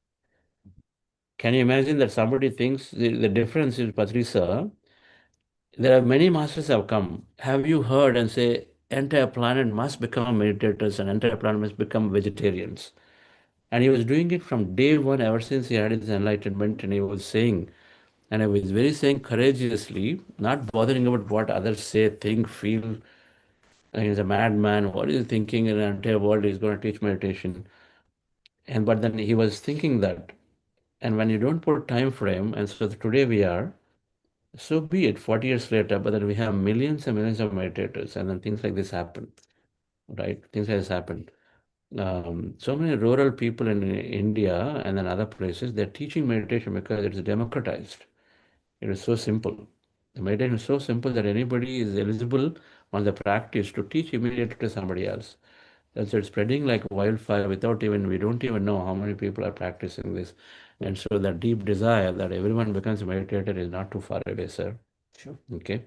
Can you imagine that somebody thinks the difference is, Patrisa, there are many masters have come. Have you heard and say, entire planet must become meditators and entire planet must become vegetarians? And he was doing it from day one, ever since he had his enlightenment, and he was saying, and I was very saying courageously, not bothering about what others say, think, feel. Like he's a madman. What is he thinking in the entire world? He's going to teach meditation. And but then he was thinking that. And when you don't put time frame, and so today we are, so be it, 40 years later, but then we have millions and millions of meditators, and then things like this happen, right? Things like this happen. So many rural people in India and then other places, they're teaching meditation because it's democratized. It is so simple. The meditation is so simple that anybody is eligible on the practice to teach immediately to somebody else. And so it's spreading like wildfire without even, we don't even know how many people are practicing this. And so the deep desire that everyone becomes a meditator is not too far away, sir. Sure. Okay.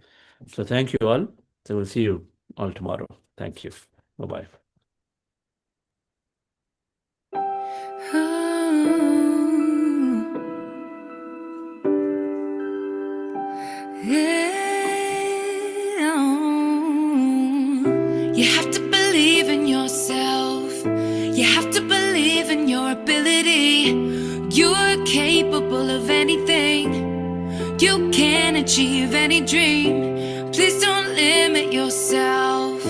So thank you all. So we'll see you all tomorrow. Thank you. Bye-bye. You have to believe in yourself. You have to believe in your ability. You're capable of anything. You can achieve any dream. Please don't limit yourself.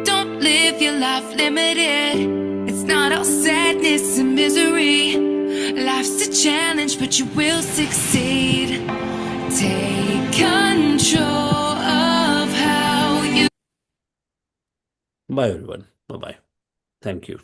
Don't live your life limited. It's not all sadness and misery. Life's a challenge, but you will succeed. Take control of how you. Bye, everyone. Bye-bye. Thank you.